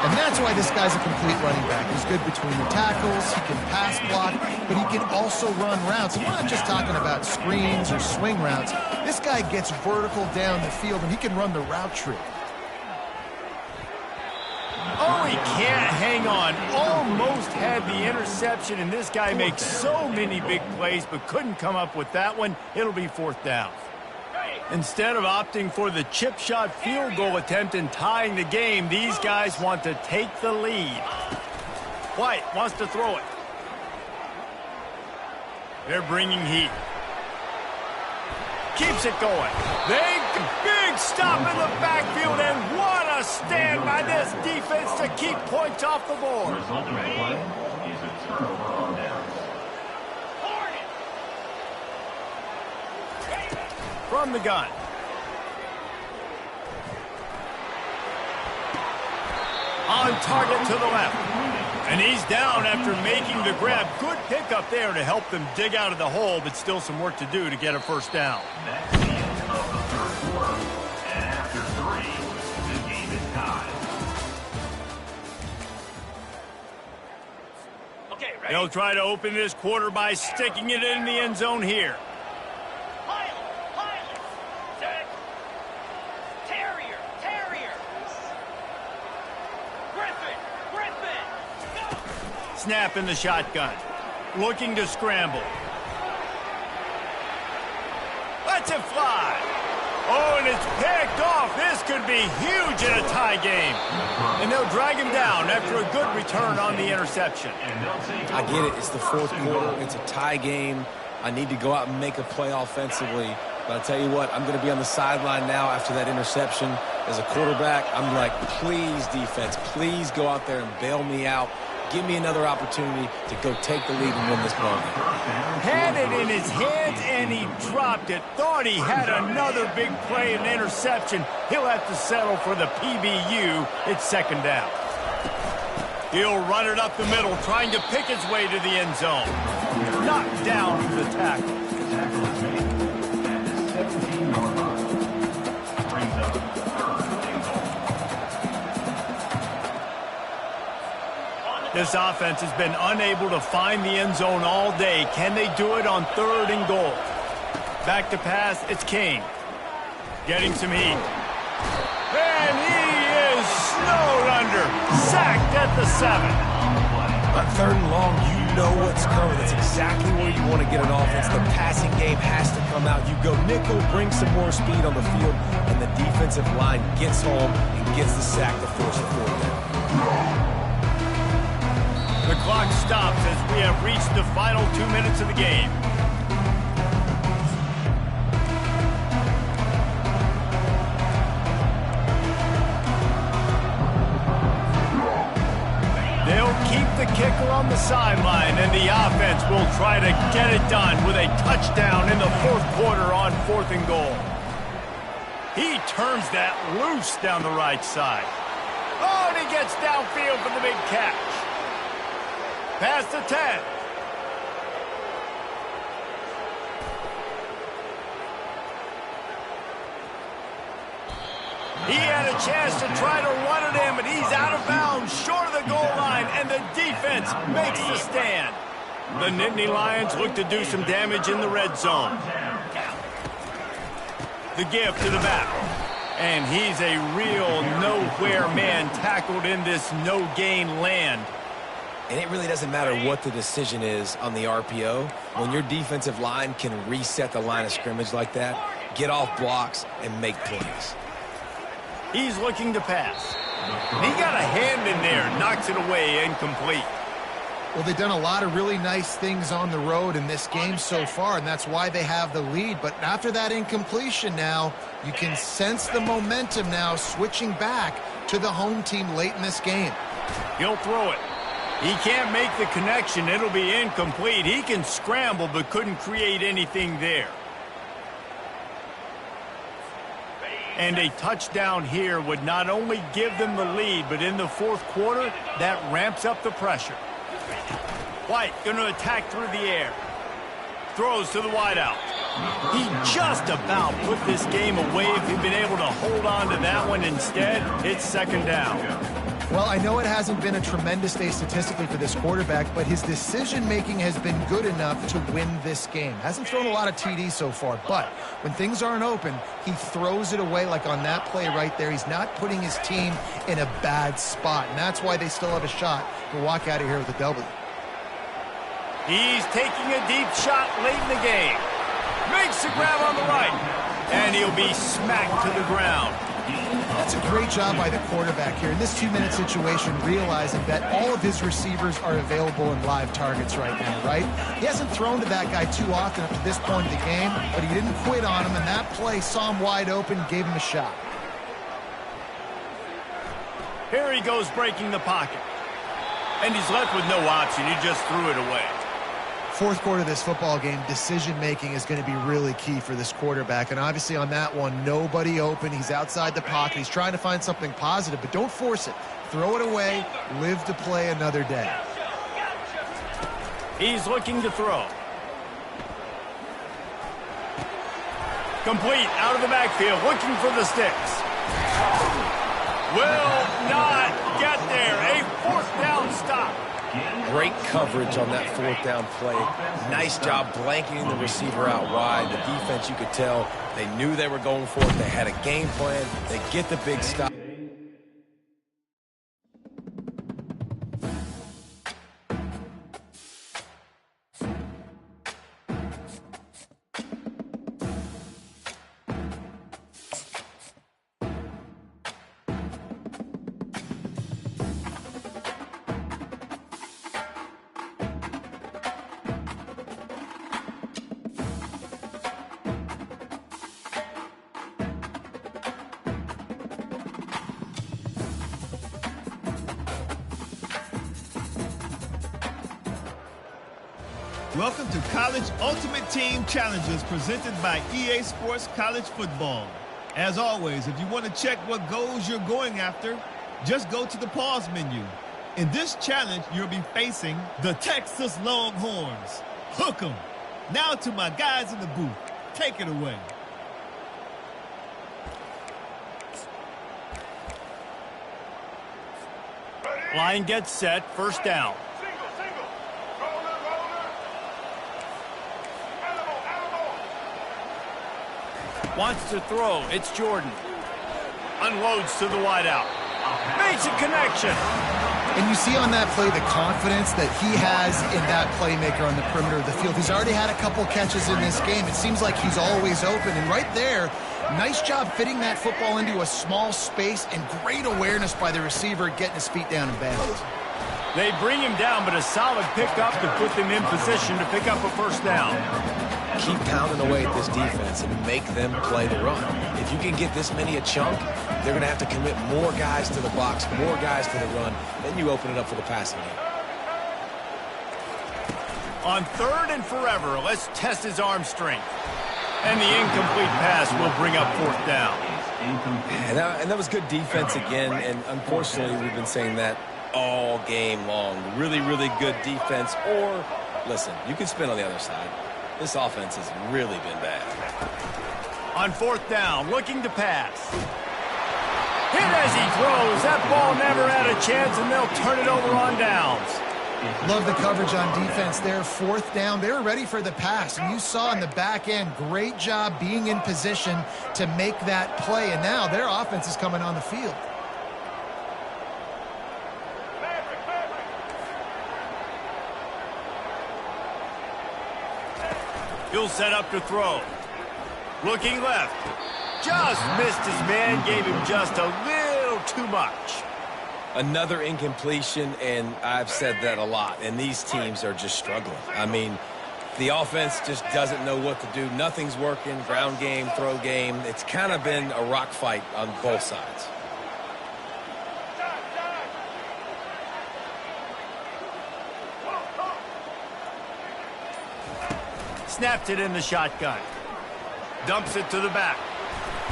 And that's why this guy's a complete running back. He's good between the tackles, he can pass block, but he can also run routes. And we're not just talking about screens or swing routes. This guy gets vertical down the field, and he can run the route tree. Oh, he can't hang on. Almost had the interception, and this guy makes so many big plays, but couldn't come up with that one. It'll be 4th down. Instead of opting for the chip shot field goal attempt and tying the game, these guys want to take the lead. White wants to throw it. They're bringing heat. Keeps it going. Big stop in the backfield, and what a stand by this defense to keep points off the board. Result of the play is a turnover on downs. From the gun. On target to the left. And he's down after making the grab. Good pickup there to help them dig out of the hole, but still some work to do to get a 1st down. That's the end of the 3rd quarter. And after 3, the game is tied. Okay, ready? They'll try to open this quarter by sticking it in the end zone here. Pilot, set. Terrier. Griffin, go. Snap in the shotgun. Looking to scramble. Lets it fly. Oh, and it's picked off. This could be huge in a tie game. And they'll drag him down after a good return on the interception. I get it. It's the 4th quarter. It's a tie game. I need to go out and make a play offensively. But I'll tell you what, I'm going to be on the sideline now after that interception. As a quarterback, I'm like, please, defense, please go out there and bail me out. Give me another opportunity to go take the lead and win this ball game. Had it in his hands, and he dropped it. Thought he had another big play and interception. He'll have to settle for the PBU. It's 2nd down. He'll run it up the middle, trying to pick his way to the end zone. Knocked down to the tackle. This offense has been unable to find the end zone all day. Can they do it on 3rd and goal? Back to pass, it's King. Getting some heat. And he is snowed under. Sacked at the 7. On 3rd and long, you know what's coming. That's exactly where you want to get an offense. The passing game has to come out. You go nickel, bring some more speed on the field, and the defensive line gets home and gets the sack to force the 4th down. The clock stops as we have reached the final 2 minutes of the game. They'll keep the kicker on the sideline, and the offense will try to get it done with a touchdown in the 4th quarter on 4th and goal. He turns that loose down the right side. Oh, and he gets downfield for the big catch. Past the 10. He had a chance to try to run it in, but he's out of bounds, short of the goal line, and the defense makes the stand. The Nittany Lions look to do some damage in the red zone. The give to the back. And he's a real nowhere man tackled in this no-gain land. And it really doesn't matter what the decision is on the RPO. When your defensive line can reset the line of scrimmage like that, get off blocks and make plays. He's looking to pass. He got a hand in there, knocks it away, incomplete. Well, they've done a lot of really nice things on the road in this game so far, and that's why they have the lead. But after that incompletion now, you can sense the momentum now switching back to the home team late in this game. He'll throw it. He can't make the connection. It'll be incomplete. He can scramble but couldn't create anything there. And a touchdown here would not only give them the lead, but in the fourth quarter, that ramps up the pressure. White going to attack through the air. Throws to the wideout. He just about put this game away if he'd been able to hold on to that one. Instead, it's second down. Well, I know it hasn't been a tremendous day statistically for this quarterback, but his decision-making has been good enough to win this game. Hasn't thrown a lot of TDs so far, but when things aren't open, he throws it away like on that play right there. He's not putting his team in a bad spot, and that's why they still have a shot to walk out of here with a W. He's taking a deep shot late in the game. Makes a grab on the right, and he'll be smacked to the ground. That's a great job by the quarterback here in this 2-minute situation, realizing that all of his receivers are available in live targets right now, right? He hasn't thrown to that guy too often up to this point in the game, but he didn't quit on him, and that play saw him wide open, gave him a shot. Here he goes breaking the pocket. And he's left with no option. He just threw it away. Fourth quarter of this football game, decision-making is going to be really key for this quarterback. And obviously on that one, nobody open. He's outside the pocket. He's trying to find something positive, but don't force it. Throw it away. Live to play another day. He's looking to throw. Complete out of the backfield, looking for the sticks. Will not get there. A fourth down stop. Great coverage on that fourth down play. Nice job blanketing the receiver out wide. The defense, you could tell, they knew they were going for it. They had a game plan. They get the big stop. Welcome to College Ultimate Team Challenges presented by EA Sports College Football. As always, if you want to check what goals you're going after, just go to the pause menu. In this challenge, you'll be facing the Texas Longhorns. Hook 'em. Now to my guys in the booth. Take it away. Line gets set, first down. Wants to throw. It's Jordan. Unloads to the wideout. Makes a connection. And you see on that play the confidence that he has in that playmaker on the perimeter of the field. He's already had a couple catches in this game. It seems like he's always open. And right there, nice job fitting that football into a small space and great awareness by the receiver getting his feet down in bounds. They bring him down, but a solid pickup to put them in position to pick up a first down. Keep pounding away at this defense and make them play the run. If you can get this many a chunk, they're going to have to commit more guys to the box, more guys to the run. Then you open it up for the passing game. On third and forever, let's test his arm strength. And the incomplete pass will bring up fourth down. And that was good defense again, and unfortunately we've been saying that all game long. Really, really good defense. Or, listen, you can spin on the other side. This offense has really been bad. On fourth down, looking to pass. Hit as he throws. That ball never had a chance, and they'll turn it over on downs. Love the coverage on defense there. Fourth down, they were ready for the pass. And you saw in the back end, great job being in position to make that play. And now their offense is coming on the field. He'll set up to throw. Looking left. Just missed his man, gave him just a little too much. Another incompletion, and I've said that a lot, and these teams are just struggling. I mean, the offense just doesn't know what to do. Nothing's working, ground game, throw game. It's kind of been a rock fight on both sides. Snapped it in the shotgun. Dumps it to the back.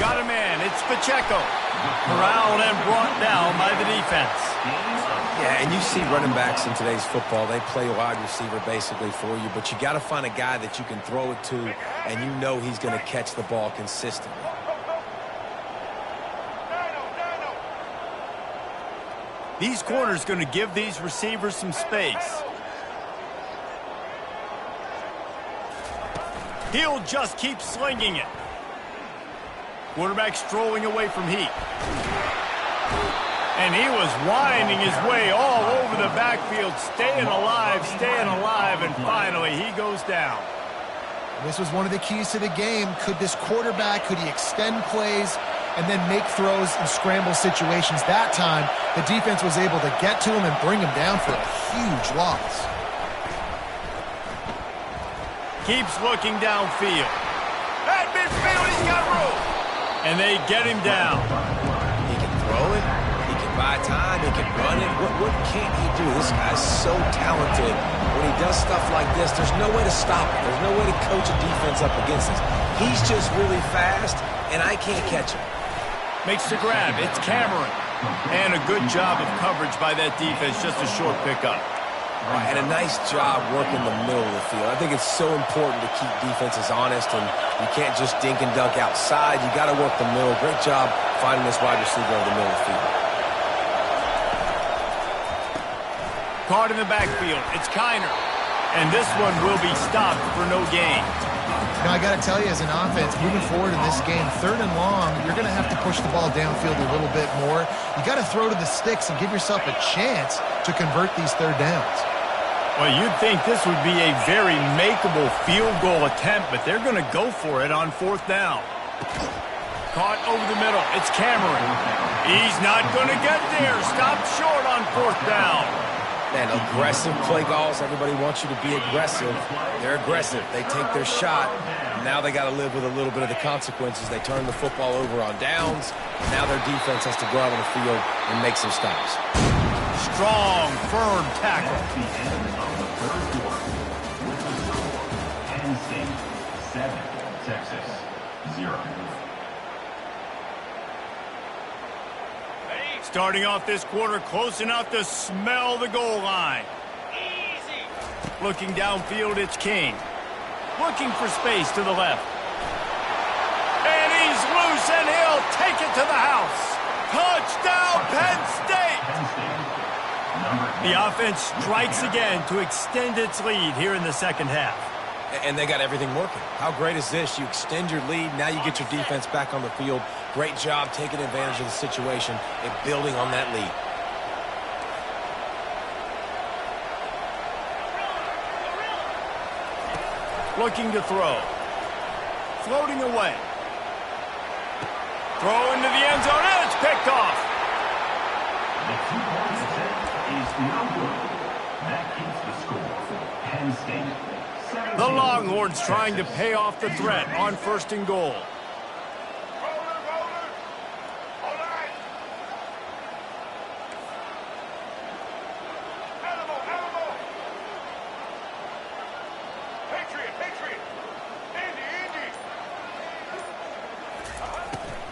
Got a man. It's Pacheco. Corralled and brought down by the defense. Yeah, and you see running backs in today's football, they play wide receiver basically for you, but you got to find a guy that you can throw it to, and you know he's going to catch the ball consistently. These corners going to give these receivers some space. He'll just keep slinging it. Quarterback strolling away from heat. And he was winding his way all over the backfield, staying alive, and finally he goes down. This was one of the keys to the game. Could this quarterback, could he extend plays and then make throws in scramble situations? That time, the defense was able to get to him and bring him down for a huge loss. Keeps looking downfield. At midfield, he's got room. And they get him down. He can throw it. He can buy time. He can run it. What can't he do? This guy's so talented. When he does stuff like this, there's no way to stop it. There's no way to coach a defense up against this. He's just really fast, and I can't catch him. Makes the grab. It's Cameron. And a good job of coverage by that defense. Just a short pickup. And a nice job working the middle of the field. I think it's so important to keep defenses honest, and you can't just dink and dunk outside. You got to work the middle. Great job finding this wide receiver over the middle of the field. Caught in the backfield. It's Kiner. And this one will be stopped for no gain. Now, I got to tell you, as an offense, moving forward in this game, 3rd and long, you're going to have to push the ball downfield a little bit more. You got to throw to the sticks and give yourself a chance to convert these 3rd downs. Well, you'd think this would be a very makeable field goal attempt, but they're going to go for it on 4th down. Caught over the middle. It's Cameron. He's not going to get there. Stopped short on 4th down. Man, aggressive play calls. Everybody wants you to be aggressive. They're aggressive. They take their shot. Now they got to live with a little bit of the consequences. They turn the football over on downs. Now their defense has to go out on the field and make some stops. Strong, firm tackle. Penn State 7, Texas 0. Starting off this quarter close enough to smell the goal line. Easy. Looking downfield, it's King. Looking for space to the left. And he's loose, and he'll take it to the house. Touchdown, Penn State! The offense strikes again to extend its lead here in the second half. And they got everything working. How great is this? You extend your lead. Now you get your defense back on the field. Great job taking advantage of the situation and building on that lead. Looking to throw. Floating away. Throw into the end zone, and it's picked off. The 2-point attempt is no good. That keeps the score. Penn State 17. The Longhorns trying to pay off the threat on 1st and goal.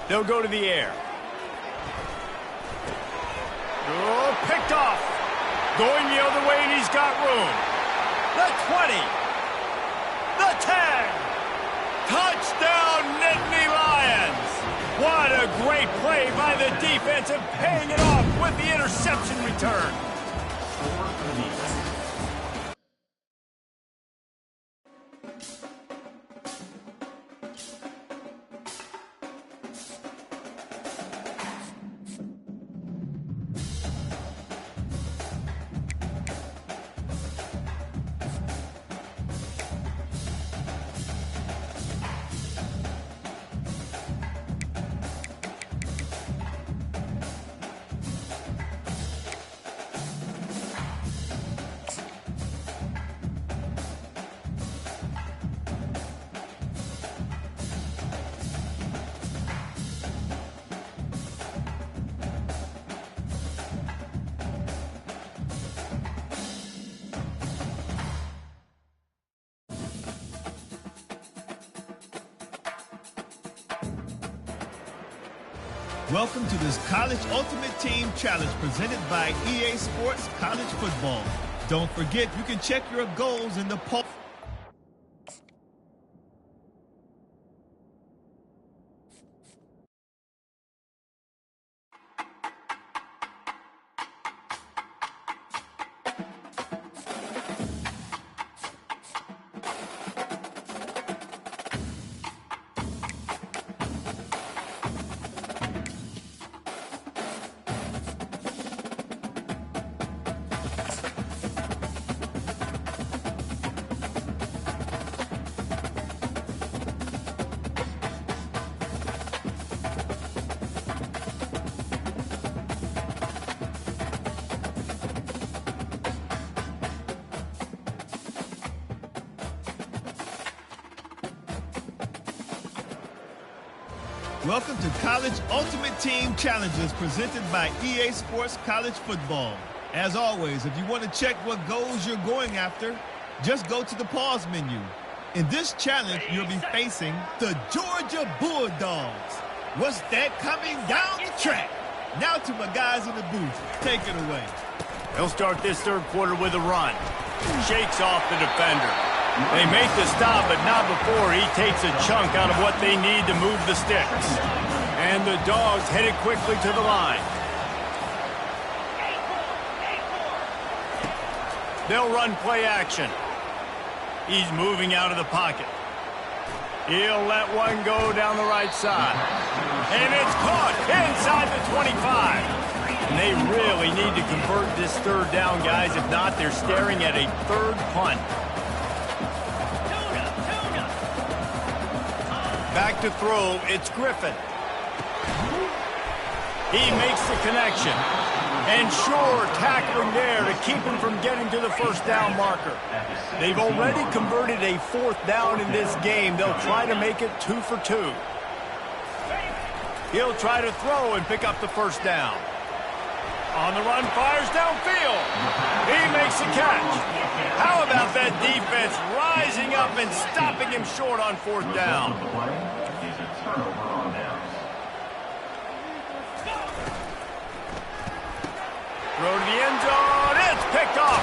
They'll go to the air. Oh, picked off. Going the other way, and he's got room. The 20. The 10. Touchdown, Nittany Lions. What a great play by the defense and paying it off with the interception return. Welcome to this College Ultimate Team Challenge presented by EA Sports College Football. Don't forget, you can check your goals in the poll. Welcome to College Ultimate Team Challenges presented by EA Sports College Football. As always, if you want to check what goals you're going after, just go to the pause menu. In this challenge, you'll be facing the Georgia Bulldogs. What's that coming down the track? Now to my guys in the booth. Take it away. He'll start this third quarter with a run. Shakes off the defender. They make the stop, but not before he takes a chunk out of what they need to move the sticks. And the Dogs headed quickly to the line. They'll run play action. He's moving out of the pocket. He'll let one go down the right side. And it's caught inside the 25. And they really need to convert this third down, guys. If not, they're staring at a third punt. Back to throw, it's Griffin. He makes the connection. And sure, tackling there to keep him from getting to the first down marker. They've already converted a fourth down in this game. They'll try to make it 2 for 2. He'll try to throw and pick up the first down. On the run, fires downfield. He makes the catch. How about that defense rising up and stopping him short on fourth down? Throw to the end zone. It's picked off.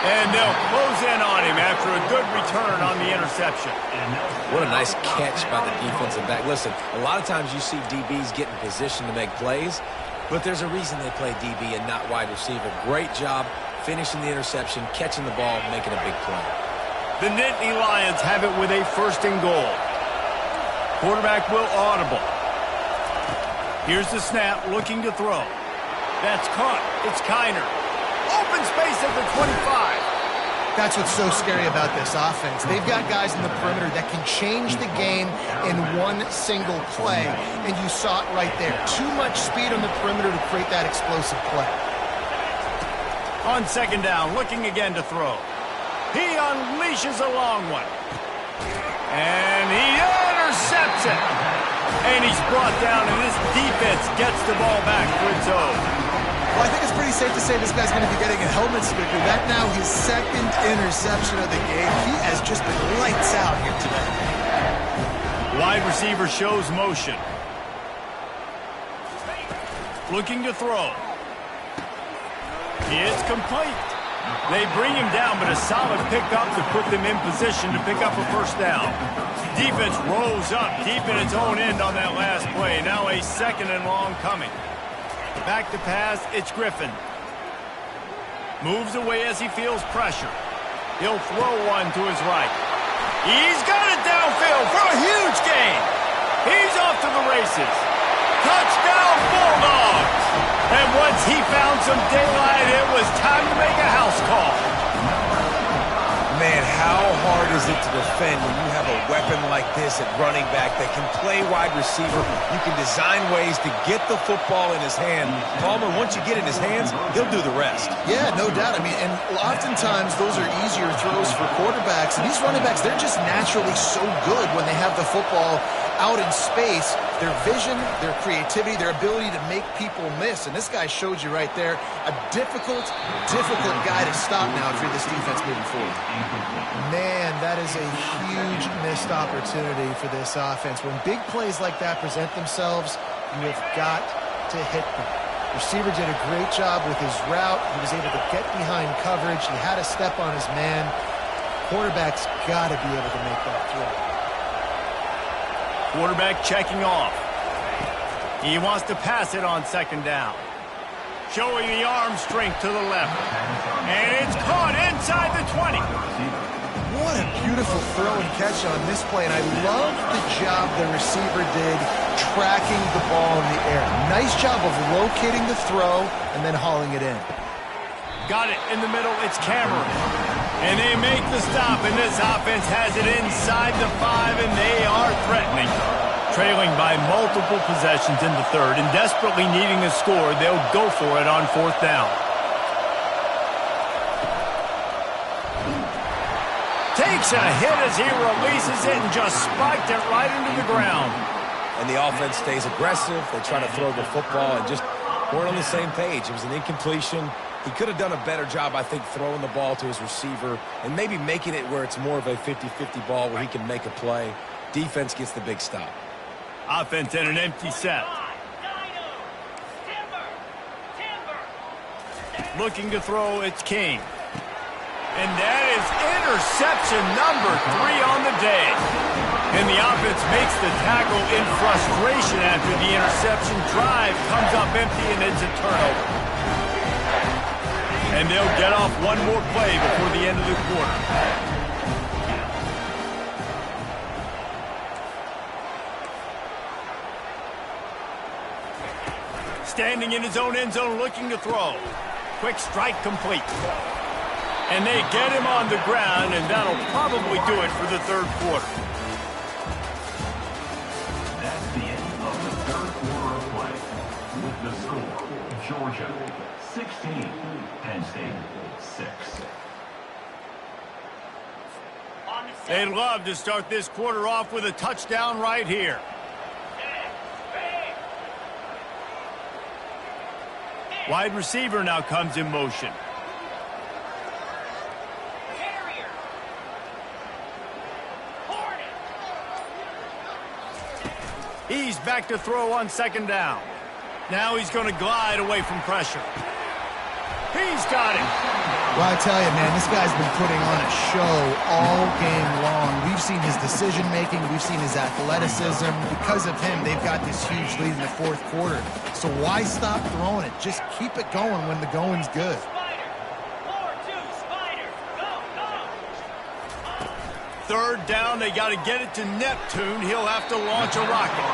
And they'll close in on him after a good return on the interception. What a nice catch by the defensive back. Listen, a lot of times you see DBs get in position to make plays, but there's a reason they play DB and not wide receiver. Great job finishing the interception, catching the ball, making a big play. The Nittany Lions have it with a first and goal. Quarterback will audible. Here's the snap, looking to throw. That's caught. It's Kiner. Open space at the 25. That's what's so scary about this offense. They've got guys in the perimeter that can change the game in one single play, and you saw it right there. Too much speed on the perimeter to create that explosive play. On second down, looking again to throw. He unleashes a long one. And he intercepts it. And he's brought down, and this defense gets the ball back for its own. Well, I think it's pretty safe to say this guy's going to be getting a helmet sticker. That now his second interception of the game. He has just been lights out here today. Wide receiver shows motion. Looking to throw. It's complete. They bring him down, but a solid pickup to put them in position to pick up a first down. Defense rose up deep in its own end on that last play. Now a second and long coming. Back to pass, it's Griffin. Moves away as he feels pressure. He'll throw one to his right. He's got it downfield for a huge gain. He's off to the races. Touchdown, Bulldogs! And once he found some daylight, it was time to make a house call. Man, how hard is it to defend when you have a weapon like this at running back that can play wide receiver? You can design ways to get the football in his hand. Palmer, once you get it in his hands, he'll do the rest. Yeah, no doubt. I mean, and oftentimes those are easier throws for quarterbacks. And these running backs, they're just naturally so good when they have the football out in space. Their vision, their creativity, their ability to make people miss. And this guy showed you right there, a difficult guy to stop now if you're this defense moving forward. Man, that is a huge missed opportunity for this offense. When big plays like that present themselves, You have got to hit them. Receiver did a great job with his route. He was able to get behind coverage. He had a step on his man. Quarterback's got to be able to make that throw. Quarterback checking off. He wants to pass it on second down. Showing the arm strength to the left. And it's caught inside the 20. What a beautiful throw and catch on this play. And I love the job the receiver did tracking the ball in the air. Nice job of locating the throw and then hauling it in. Got it in the middle. It's Cameron. And they make the stop, and this offense has it inside the 5, and they are threatening. Trailing by multiple possessions in the third and desperately needing a score, they'll go for it on fourth down. Takes a hit as he releases it and just spiked it right into the ground. And the offense stays aggressive. They try to throw the football and just weren't on the same page. It was an incompletion. He could have done a better job, I think, throwing the ball to his receiver and maybe making it where it's more of a 50-50 ball where he can make a play. Defense gets the big stop. Offense in an empty set. Looking to throw, it's King. And that is interception number 3 on the day. And the offense makes the tackle in frustration after the interception. Drive comes up empty and it's a turnover. And they'll get off one more play before the end of the quarter. Standing in his own end zone looking to throw. Quick strike complete. And they get him on the ground, and that'll probably do it for the third quarter. That's the end of the third quarter of play. With the score, Georgia 16, Penn State 6. They'd love to start this quarter off with a touchdown right here. Wide receiver now comes in motion. He's back to throw on second down. Now he's going to glide away from pressure. He's got him. Well, I tell you, man, this guy's been putting on a show all game long. We've seen his decision-making. We've seen his athleticism. Because of him, they've got this huge lead in the fourth quarter. So why stop throwing it? Just keep it going when the going's good. Third down, they got to get it to Neptune. He'll have to launch a rocket.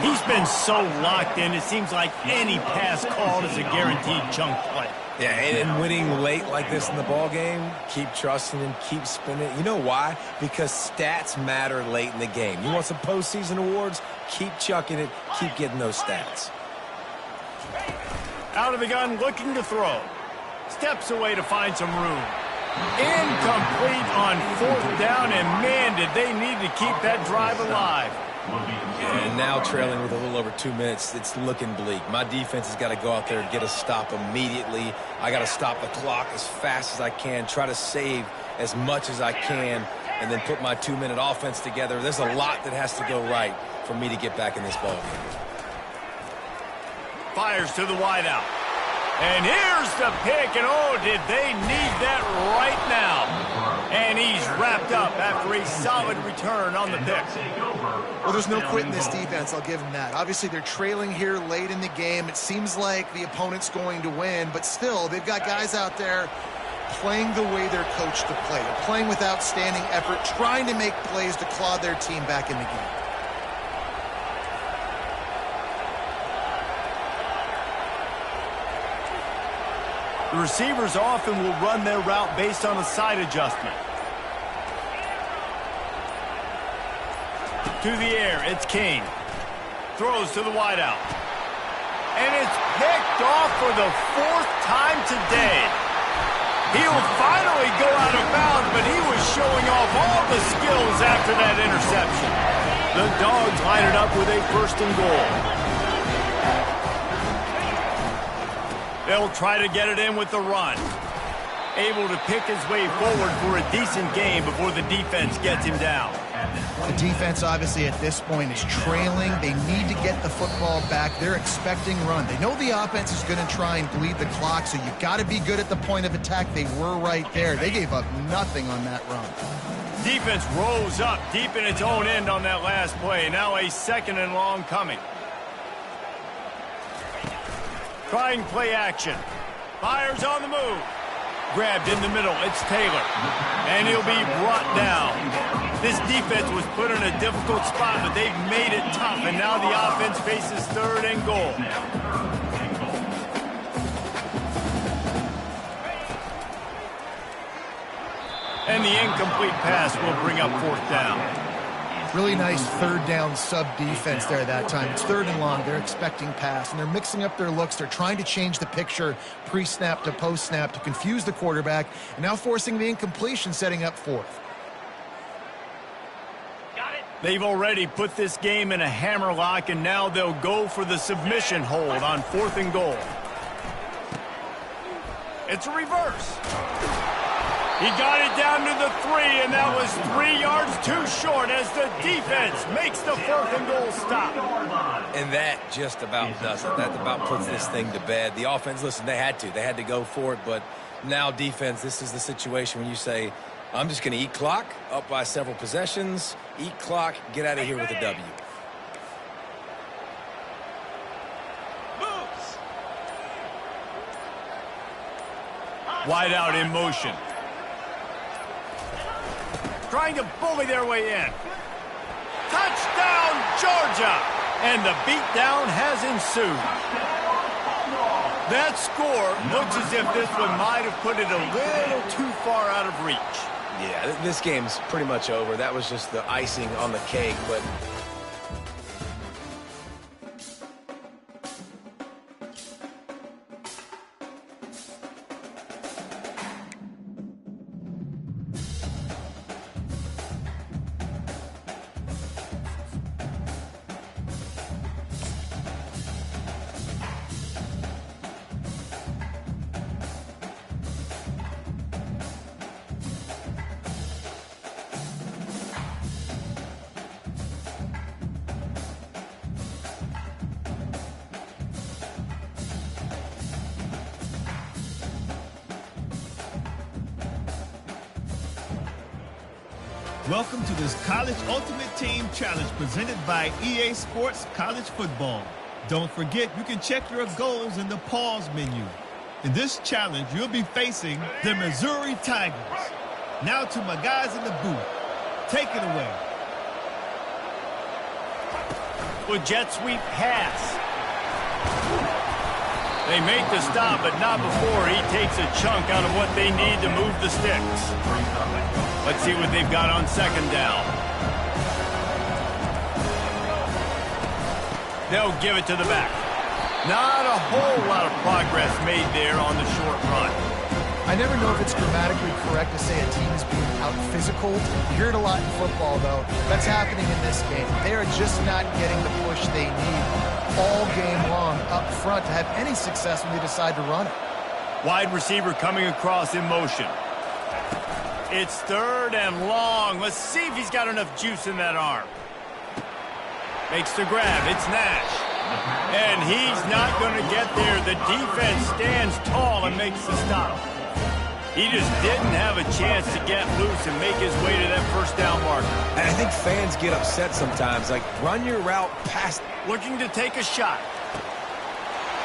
He's been so locked in, it seems like any pass called is a guaranteed chunk play. Yeah, and winning late like this in the ball game, keep trusting him, keep spinning. You know why? Because stats matter late in the game. You want some postseason awards? Keep chucking it, keep getting those stats. Out of the gun, looking to throw. Steps away to find some room. Incomplete on fourth down, and man, did they need to keep that drive alive. And now trailing with a little over 2 minutes, it's looking bleak. My defense has got to go out there and get a stop immediately. I got to stop the clock as fast as I can, try to save as much as I can, and then put my 2-minute offense together. There's a lot that has to go right for me to get back in this ball game. Fires to the wideout. And here's the pick, and oh, did they need that right now. And he's wrapped up after a solid return on the pick. Well, there's no quitting this defense, I'll give them that. Obviously, they're trailing here late in the game. It seems like the opponent's going to win, but still, they've got guys out there playing the way they're coached to play. They're playing with outstanding effort, trying to make plays to claw their team back in the game. The receivers often will run their route based on a side adjustment. To the air, it's King. Throws to the wideout. And it's picked off for the fourth time today. He'll finally go out of bounds, but he was showing off all the skills after that interception. The Dogs line it up with a 1st and goal. They'll try to get it in with the run. Able to pick his way forward for a decent game before the defense gets him down. The defense, obviously, at this point is trailing. They need to get the football back. They're expecting run. They know the offense is going to try and bleed the clock, so you've got to be good at the point of attack. They were right there. They gave up nothing on that run. Defense rose up deep in its own end on that last play. Now a 2nd and long coming. Trying play action. Fires on the move. Grabbed in the middle. It's Taylor. And he'll be brought down. This defense was put in a difficult spot, but they've made it tough. And now the offense faces 3rd and goal. And the incomplete pass will bring up 4th down. Really nice 3rd down sub-defense there that time. It's 3rd and long. They're expecting pass, and they're mixing up their looks. They're trying to change the picture pre-snap to post-snap to confuse the quarterback, and now forcing the incompletion, setting up 4th. They've already put this game in a hammerlock, and now they'll go for the submission hold on 4th and goal. It's a reverse. He got it down to the 3, and that was 3 yards too short as the defense makes the 4th and goal stop. And that just about does it. That about puts this thing to bed. The offense, listen, they had to go for it, but now defense, this is the situation when you say, I'm just going to eat clock, up by several possessions, eat clock, get out of here with a W. Wide out in motion. Trying to bully their way in. Touchdown, Georgia! And the beatdown has ensued. That score looks as if this one might have put it a little too far out of reach. Yeah, this game's pretty much over. That was just the icing on the cake, but... Welcome to this College Ultimate Team Challenge presented by EA Sports College Football. Don't forget, you can check your goals in the pause menu. In this challenge, you'll be facing the Missouri Tigers. Now to my guys in the booth. Take it away. With jet sweep pass. They make the stop, but not before he takes a chunk out of what they need to move the sticks. Let's see what they've got on 2nd down. They'll give it to the back. Not a whole lot of progress made there on the short run. I never know if it's grammatically correct to say a team is being out-physical. You hear it a lot in football, though. That's happening in this game. They are just not getting the push they need all game long up front to have any success when they decide to run it. Wide receiver coming across in motion. It's 3rd and long. Let's see if he's got enough juice in that arm. Makes the grab. It's Nash. And he's not going to get there. The defense stands tall and makes the stop. He just didn't have a chance to get loose and make his way to that 1st down marker. And I think fans get upset sometimes. Like, run your route past. Looking to take a shot.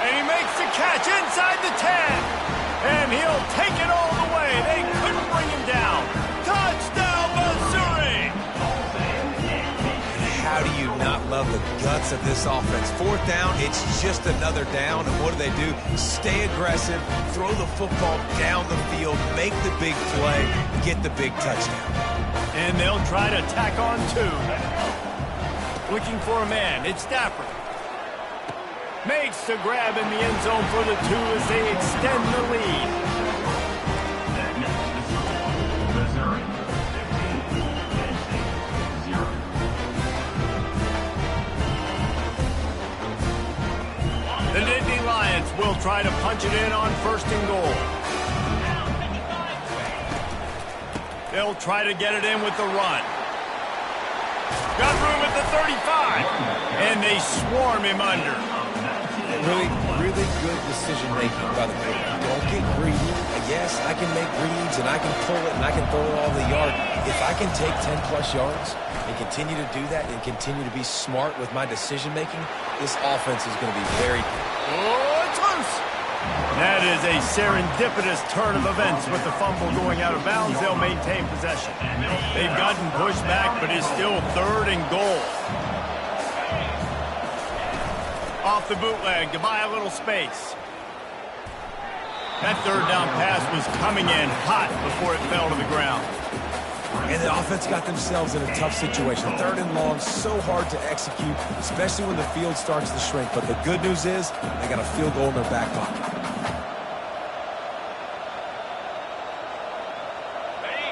And he makes the catch inside the 10. And he'll take it all the way. They couldn't bring him down. Touchdown, Missouri! How do you not love the guts of this offense? 4th down, it's just another down. And what do? Stay aggressive, throw the football down the field, make the big play, get the big touchdown. And they'll try to tack on 2. Looking for a man. It's Stafford. Makes the grab in the end zone for the 2 as they extend the lead. Missouri, 15, 0. The Nittany Lions will try to punch it in on 1st and goal. They'll try to get it in with the run. Got room at the 35. And they swarm him under. Really good decision-making by the quarterback. Don't get greedy. Yes, I can make reads, and I can pull it, and I can throw it all the yard. If I can take 10-plus yards and continue to do that and continue to be smart with my decision-making, this offense is going to be very good. Oh, it's loose. That is a serendipitous turn of events. With the fumble going out of bounds, they'll maintain possession. They've gotten pushed back, but it's still 3rd and goal. Off the bootleg to buy a little space. That 3rd down pass was coming in hot before it fell to the ground. And the offense got themselves in a tough situation. 3rd and long, so hard to execute, especially when the field starts to shrink. But the good news is they got a field goal in their back pocket.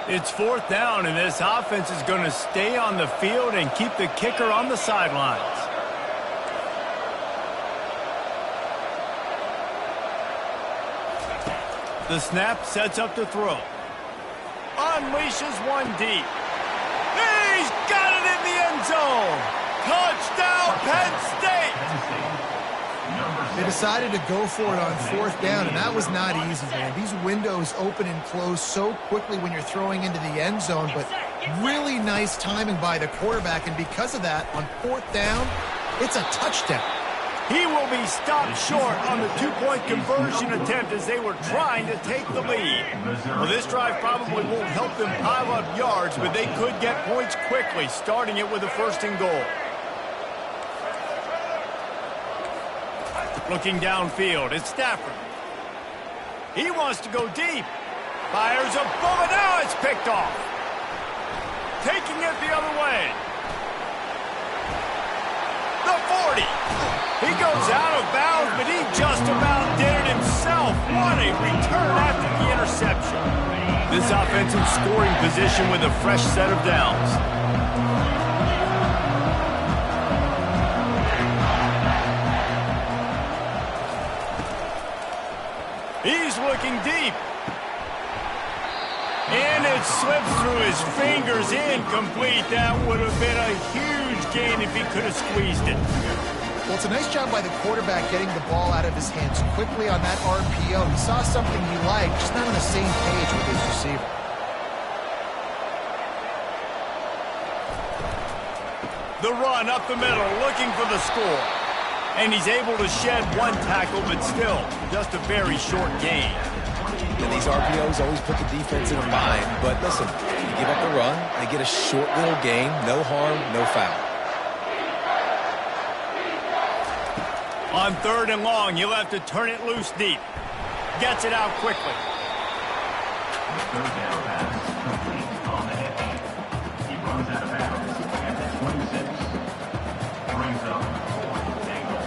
It's 4th down, and this offense is going to stay on the field and keep the kicker on the sidelines. The snap sets up to throw. Unleashes one deep. He's got it in the end zone. Touchdown, Penn State. They decided to go for it on 4th down, and that was not easy, man. These windows open and close so quickly when you're throwing into the end zone, but really nice timing by the quarterback, and because of that, on 4th down, it's a touchdown. He will be stopped short on the 2-point conversion attempt as they were trying to take the lead. Well, this drive probably won't help them pile up yards, but they could get points quickly, starting it with a 1st and goal. Looking downfield, it's Stafford. He wants to go deep. Fires a bullet. Now it's picked off. Taking it the other way. The 40. He goes out of bounds, but he just about did it himself. What a return after the interception. This offense in scoring position with a fresh set of downs. He's looking deep. And it slips through his fingers, incomplete. That would have been a huge gain if he could have squeezed it. Well, it's a nice job by the quarterback getting the ball out of his hands quickly on that RPO. He saw something he liked, just not on the same page with his receiver. The run up the middle, looking for the score. And he's able to shed one tackle, but still, just a very short gain. And these RPOs always put the defense in a bind. But listen, you give up the run, they get a short little gain, no harm, no foul. On 3rd and long, you'll have to turn it loose deep. Gets it out quickly. The 3rd down pass complete on the head. He runs out of bounds at the 26. Brings up 4th and goal.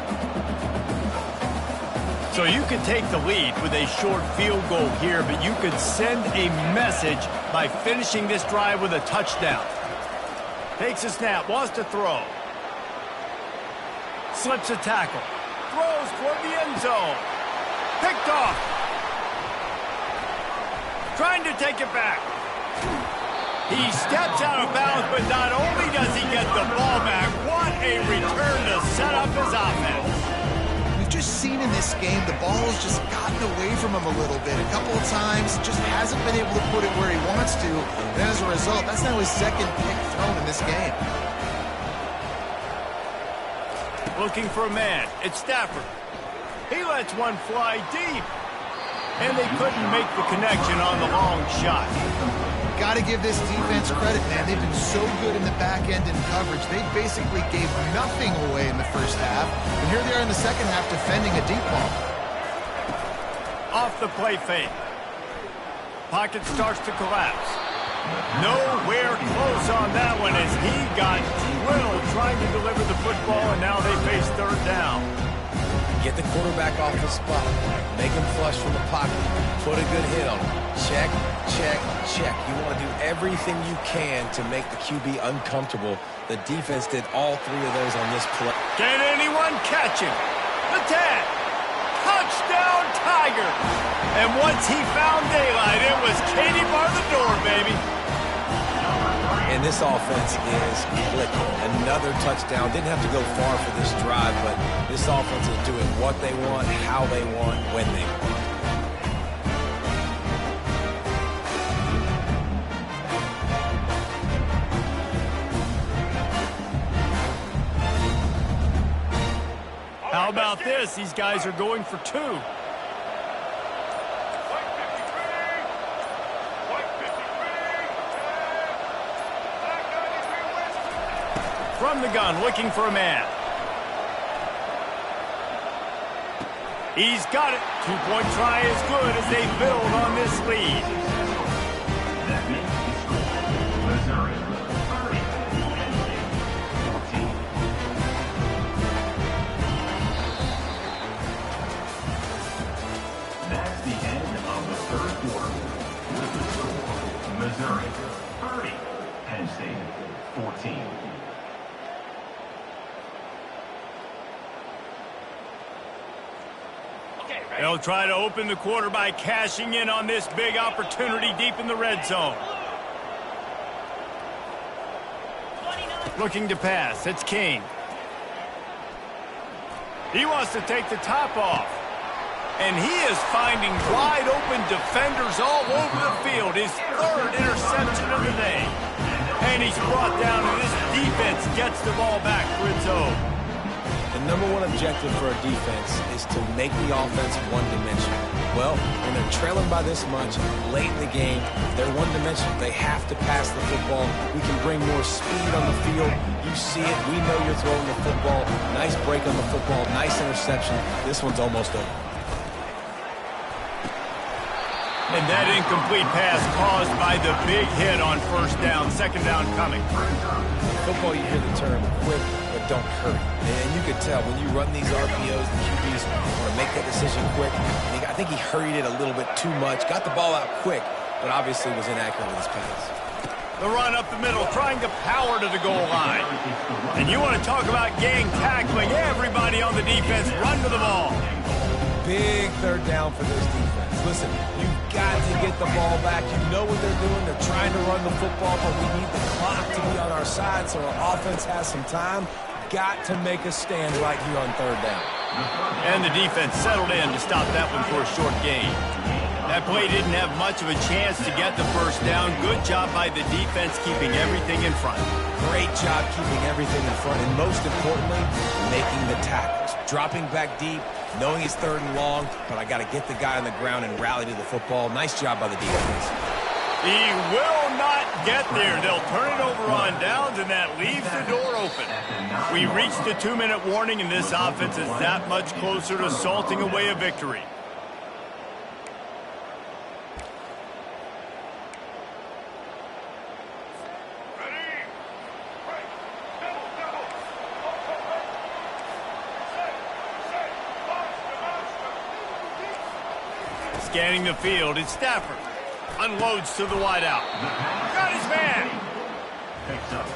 So you could take the lead with a short field goal here, but you could send a message by finishing this drive with a touchdown. Takes a snap, wants to throw. Slips a tackle. Throws toward the end zone. Picked off. Trying to take it back. He steps out of bounds, but not only does he get the ball back, what a return to set up his offense. We've just seen in this game, the ball has just gotten away from him a little bit. A couple of times, just hasn't been able to put it where he wants to. And as a result, that's now his 2nd pick thrown in this game. Looking for a man. It's Stafford. He lets one fly deep. And they couldn't make the connection on the long shot. Got to give this defense credit, man. They've been so good in the back end in coverage. They basically gave nothing away in the first half. And here they are in the second half defending a deep ball. Off the play fake. Pocket starts to collapse. Nowhere close on that one as he got drilled trying to deliver the football, and now they face 3rd down. Get the quarterback off the spot. Make him flush from the pocket. Put a good hit on him. Check, check, check. You want to do everything you can to make the QB uncomfortable. The defense did all 3 of those on this play. Can anyone catch him? The 10. Touchdown, Tigers. And once he found daylight, it was Katie bar the door, baby. And this offense is clicking. Another touchdown. Didn't have to go far for this drive, but this offense is doing what they want, how they want, when they want. How about this? These guys are going for 2. From the gun, looking for a man. He's got it. 2-point try is good as they build on this lead. That makes the score Missouri 30, Penn State 14. That's the end of the third quarter. With the score Missouri 30, Penn State 14. They'll try to open the quarter by cashing in on this big opportunity deep in the red zone. Looking to pass. It's King. He wants to take the top off. And he is finding wide open defenders all over the field. His 3rd interception of the day. And he's brought down, and this defense gets the ball back for its own. The number one objective for a defense is to make the offense one-dimensional. Well, when they're trailing by this much, late in the game, they're one-dimensional. They have to pass the football. We can bring more speed on the field. You see it. We know you're throwing the football. Nice break on the football. Nice interception. This one's almost over. And that incomplete pass caused by the big hit on first down. Second down coming. Football, you hear the term quick, but don't hurry. And you can tell when you run these RPOs, the QBs want to make that decision quick. I think he hurried it a little bit too much. Got the ball out quick, but obviously was inaccurate with his pass. The run up the middle, trying to power to the goal line. And you want to talk about gang tackling. Everybody on the defense run to the ball. Big third down for this defense. Listen, you've got to get the ball back. You know what they're doing. They're trying to run the football, but we need the clock to be on our side so our offense has some time. Got to make a stand right here on third down. And the defense settled in to stop that one for a short gain. That play didn't have much of a chance to get the first down. Good job by the defense keeping everything in front. Great job keeping everything in front, and most importantly, making the tackles. Dropping back deep, knowing it's 3rd and long, but I got to get the guy on the ground and rally to the football. Nice job by the defense. He will not get there. They'll turn it over on downs, and that leaves the door open. We reached the 2-minute warning, and this offense is that much closer to salting away a victory. Scanning the field, it's Stafford. Unloads to the wideout. Got his man. Picks up